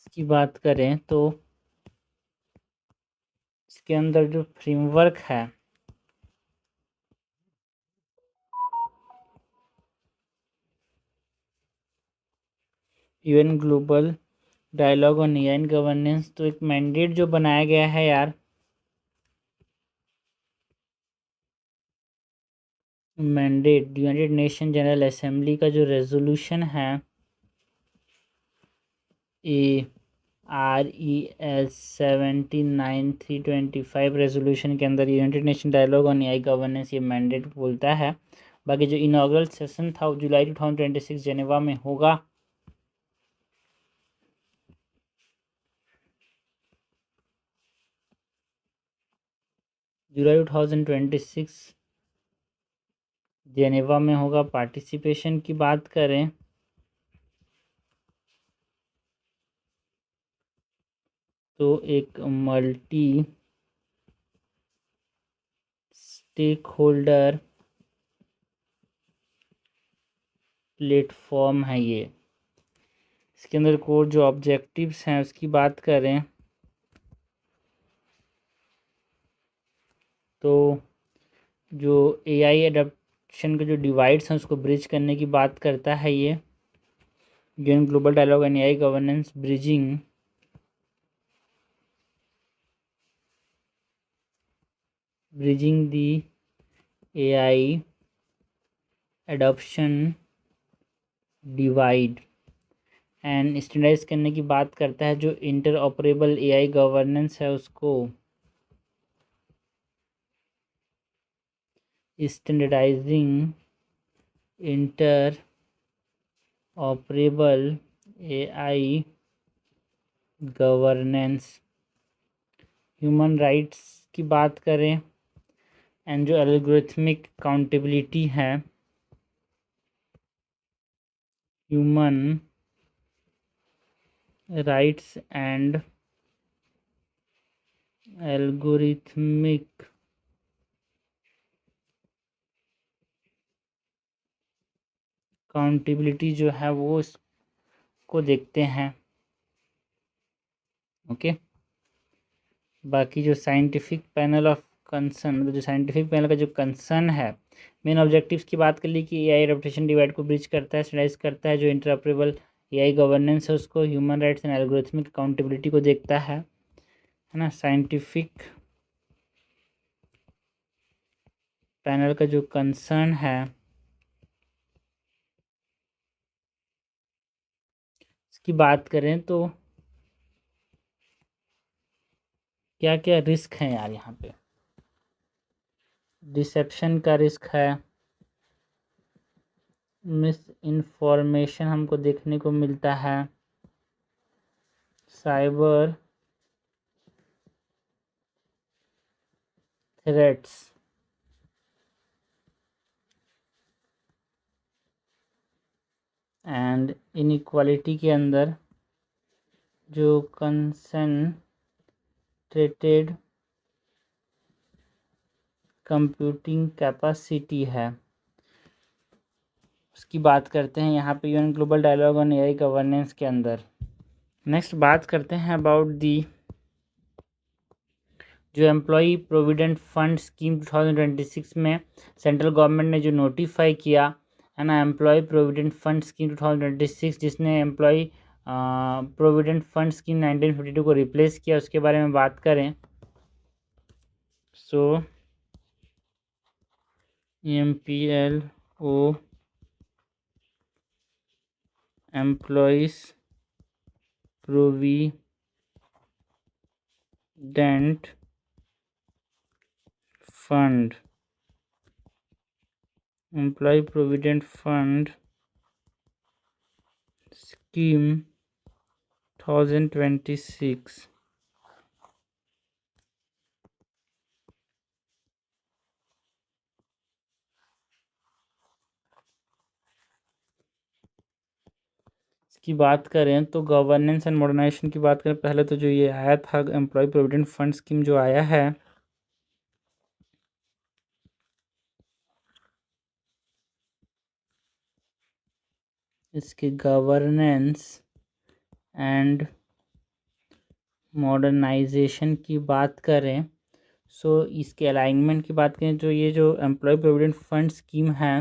Speaker 1: की बात करें तो इसके अंदर जो फ्रेमवर्क है UN global dialogue on AI governance, तो एक मैंडेट जो बनाया गया है यार, mandate United Nation general assembly का जो रेजोल्यूशन है ARES 79/325 रेजोल्यूशन के अंदर United Nation dialogue on AI governance ये मैंडेट बोलता है। बाकी जो इनॉग्रल सेशन था वो जुलाई 2026 जेनेवा में होगा। जुलाई 2026 जेनेवा में होगा। पार्टिसिपेशन की बात करें तो एक मल्टी स्टेक होल्डर प्लेटफॉर्म है ये। इसके अंदर कोर जो ऑब्जेक्टिव्स हैं उसकी बात करें तो जो एआई एडॉप्शन के जो डिवाइड्स हैं उसको ब्रिज करने की बात करता है ये UN global dialogue and AI governance bridging the AI adoption divide and standardise करने की बात करता है जो इंटर ऑपरेबल एआई गवर्नेंस है उसको standardising inter operable AI governance. Human rights की बात करें एंड जो एल्गोरिथमिक अकाउंटेबिलिटी है human rights and algorithmic accountability जो है वो इसको देखते हैं। ओके बाकी जो साइंटिफिक पैनल ऑफ कंसर्न मतलब जो साइंटिफिक पैनल का जो कंसर्न है मेन ऑब्जेक्टिव्स की बात कर ली कि एआई एडॉप्टेशन डिवाइड को ब्रिज करता है स्टैंडर्डाइज करता है जो इंटरऑपरेबल एआई गवर्नेंस है उसको human rights and algorithmic accountability को देखता है ना। साइंटिफिक पैनल का जो कंसर्न है इसकी बात करें तो क्या क्या रिस्क हैं यार यहाँ पे। डिसेप्शन का रिस्क है, मिस इन्फॉर्मेशन हमको देखने को मिलता है, साइबर थ्रेट्स एंड इनइक्वालिटी के अंदर जो कंसंट्रेटेड कंप्यूटिंग कैपेसिटी है उसकी बात करते हैं यहाँ पे UN global dialogue on AI governance के अंदर। नेक्स्ट बात करते हैं अबाउट दी जो एम्प्लॉई प्रोविडेंट फंड स्कीम 2026 में सेंट्रल गवर्नमेंट ने जो नोटिफाई किया है ना एम्प्लॉय प्रोविडेंट फंड स्कीम 2026 जिसने एम्प्लॉय प्रोविडेंट फंड स्कीम 1952 को रिप्लेस किया उसके बारे में बात करें। सो एमपीएलओ employees provident fund employ provident fund scheme 2026 की बात करें तो गवर्नेंस एंड मॉडर्नाइजेशन की बात करें पहले तो जो ये आया था एम्प्लॉय प्रोविडेंट फंड स्कीम जो आया है इसकी गवर्नेंस एंड मॉडर्नाइजेशन की बात करें सो इसके अलाइनमेंट की बात करें जो ये जो एम्प्लॉय प्रोविडेंट फंड स्कीम है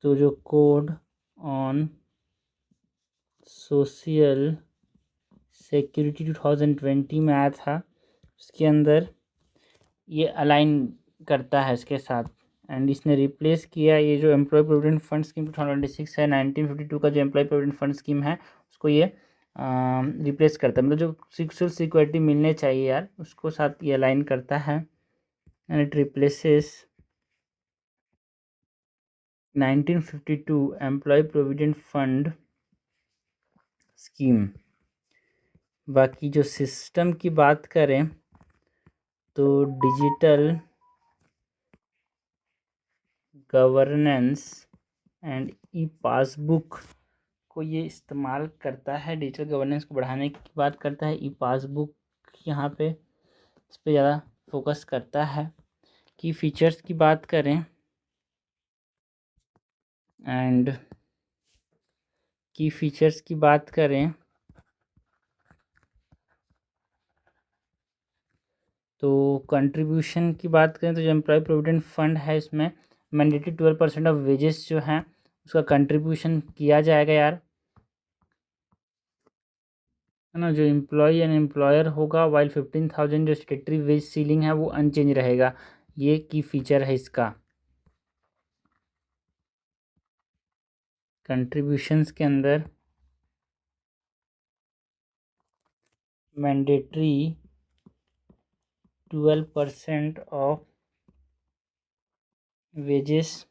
Speaker 1: तो जो कोड ऑन सोशल सिक्योरिटी 2020 में आया था उसके अंदर ये अलाइन करता है इसके साथ एंड इसने रिप्लेस किया ये जो एम्प्लॉय प्रोविडेंट फंड स्कीम 2026 है 1952 का जो एम्प्लॉय प्रोविडेंट फंड स्कीम है उसको ये रिप्लेस करता है मतलब जो सोशल सिक्योरिटी मिलने चाहिए यार उसको साथ ये अलाइन करता है and it replaces 1952 employ provident fund scheme. बाकी जो सिस्टम की बात करें तो digital governance and e passbook को ये इस्तेमाल करता है डिजिटल गवर्नेंस को बढ़ाने की बात करता है। ई पासबुक यहाँ पे इस पर ज़्यादा फोकस करता है। की फीचर्स की बात करें एंड की फीचर्स की बात करें तो कंट्रीब्यूशन की बात करें तो जो एम्प्लॉय प्रोविडेंट फंड है इसमें मैंडेटरी 12% ऑफ वेजेस जो हैं उसका कंट्रीब्यूशन किया जाएगा यार, है ना। जो एम्प्लॉय एंड एम्प्लॉयर होगा वाइल 15,000 जो स्टेटरी वेज सीलिंग है वो अनचेंज रहेगा। ये की फीचर है इसका। कंट्रीब्यूशंस के अंदर मैंडेटरी 12% ऑफ वेजेस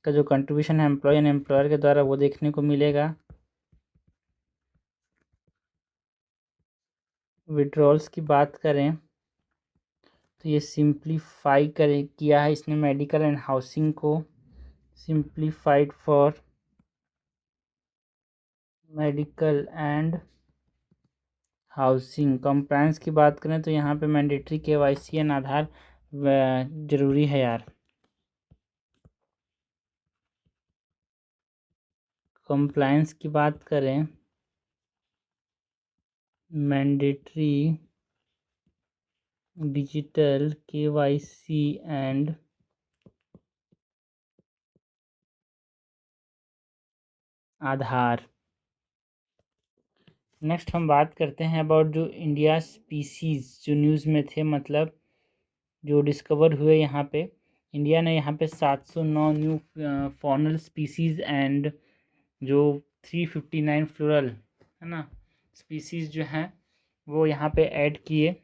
Speaker 1: का जो कंट्रीब्यूशन है एम्प्लॉय एंड एम्प्लॉयर के द्वारा वो देखने को मिलेगा। विड्रॉल्स की बात करें तो ये सिंप्लीफाई करें किया है इसने मेडिकल एंड हाउसिंग को, simplified for medical and housing. Compliance की बात करें तो यहाँ पे मैंडेटरी KYC एंड आधार ज़रूरी है यार। कंप्लायंस की बात करें mandatory digital KYC and Aadhaar. Next हम बात करते हैं अबाउट जो इंडिया स्पीसीज़ जो न्यूज़ में थे, मतलब जो डिस्कवर हुए यहाँ पे। इंडिया ने यहाँ पे 709 न्यू फॉनल स्पीसीज़ एंड जो 359 फ्लोरल, है ना, स्पीसीज़ जो हैं वो यहाँ पे ऐड किए।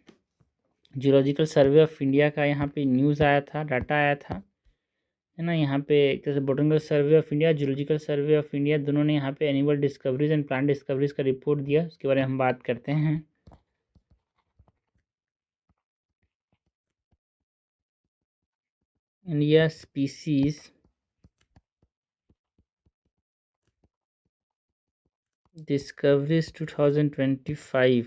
Speaker 1: जियोलॉजिकल सर्वे ऑफ इंडिया का यहाँ पे न्यूज़ आया था, डाटा आया था, है ना। यहाँ पे एक तरह से botanical survey of India, geological survey of India दोनों ने यहाँ पे animal discoveries and plant discoveries का रिपोर्ट दिया, उसके बारे में हम बात करते हैं। India species discoveries 2025।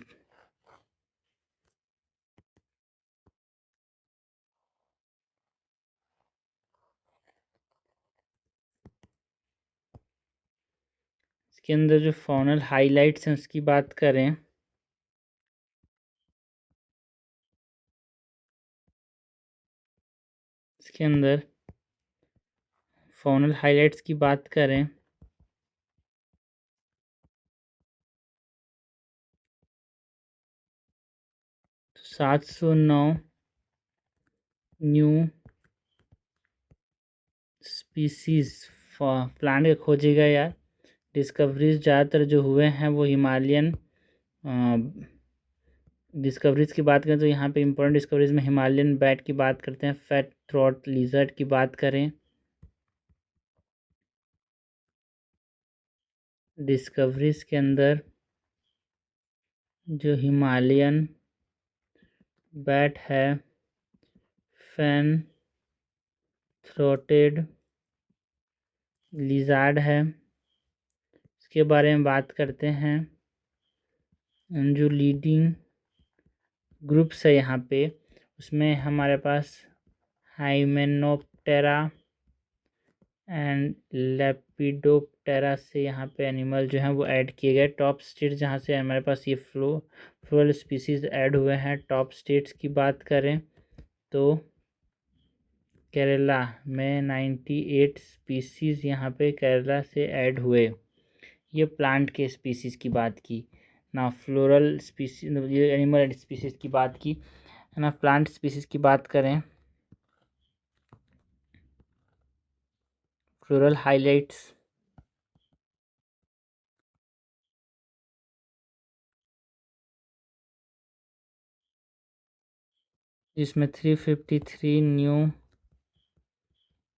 Speaker 1: इसके अंदर जो फॉनल हाइलाइट्स हैं उसकी बात करें इसके अंदर फॉनल हाइलाइट्स की बात करें तो 709 न्यू स्पीसीज प्लांट के खोजे गए यार। डिस्कवरीज ज़्यादातर जो हुए हैं वो हिमालयन डिस्कवरीज की बात करें तो यहाँ पे इंपॉर्टेंट डिस्कवरीज में हिमालयन बैट की बात करते हैं, फैट थ्रोट लिजर्ड की बात करें, डिस्कवरीज के अंदर जो हिमालयन बैट है, फैन थ्रोटेड लिजार्ड है, इसके बारे में बात करते हैं। जो लीडिंग ग्रुप्स है यहाँ पे उसमें हमारे पास हाइमेनोप्टेरा एंड लेपिडोप्टेरा से यहाँ पे एनिमल जो हैं वो ऐड किए गए। टॉप स्टेट्स जहाँ से हमारे पास ये फ्लोरल स्पीसीज ऐड हुए हैं, टॉप स्टेट्स की बात करें तो केरला में 98 स्पीसीज़ यहाँ पे केरला से ऐड हुए। ये प्लांट के स्पीसीज़ की बात की ना, फ्लोरल स्पीसीज ये एनिमल स्पीसीज़ की बात की, है ना। प्लांट स्पीसीज़ की बात करें फ्लोरल हाइलाइट्स जिसमें 353 न्यू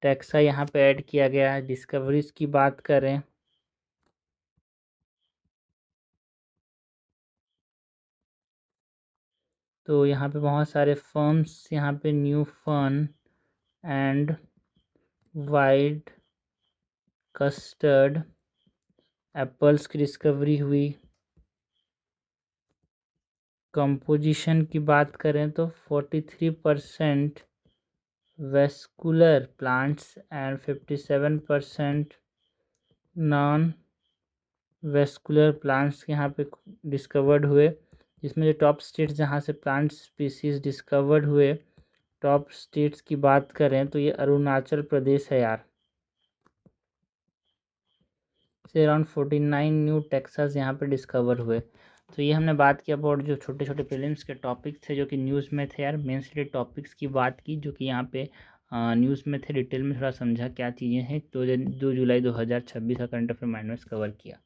Speaker 1: टैक्सा यहाँ पे ऐड किया गया है। डिस्कवरीज की बात करें तो यहाँ पे बहुत सारे फर्म्स यहाँ पे new fern and wild custard apples की डिस्कवरी हुई। कंपोजिशन की बात करें तो 43% vascular plants and 57% non vascular plants यहाँ पे डिस्कवर्ड हुए, जिसमें जो टॉप स्टेट्स जहाँ से प्लांट स्पीसीज डिस्कवर्ड हुए, टॉप स्टेट्स की बात करें तो ये अरुणाचल प्रदेश है यार। से अराउंड 49 न्यू टेक्सास यहाँ पे डिस्कवर हुए। तो ये हमने बात किया अबाउट जो छोटे छोटे प्रीलिम्स के टॉपिक थे जो कि न्यूज़ में थे यार। मेंस रिलेटेड टॉपिक्स की बात की जो कि यहाँ पे न्यूज़ में थे, डिटेल में थोड़ा समझा क्या चीज़ें हैं। 2 जुलाई 2026 का करंट अफेयर माइंड में कवर किया।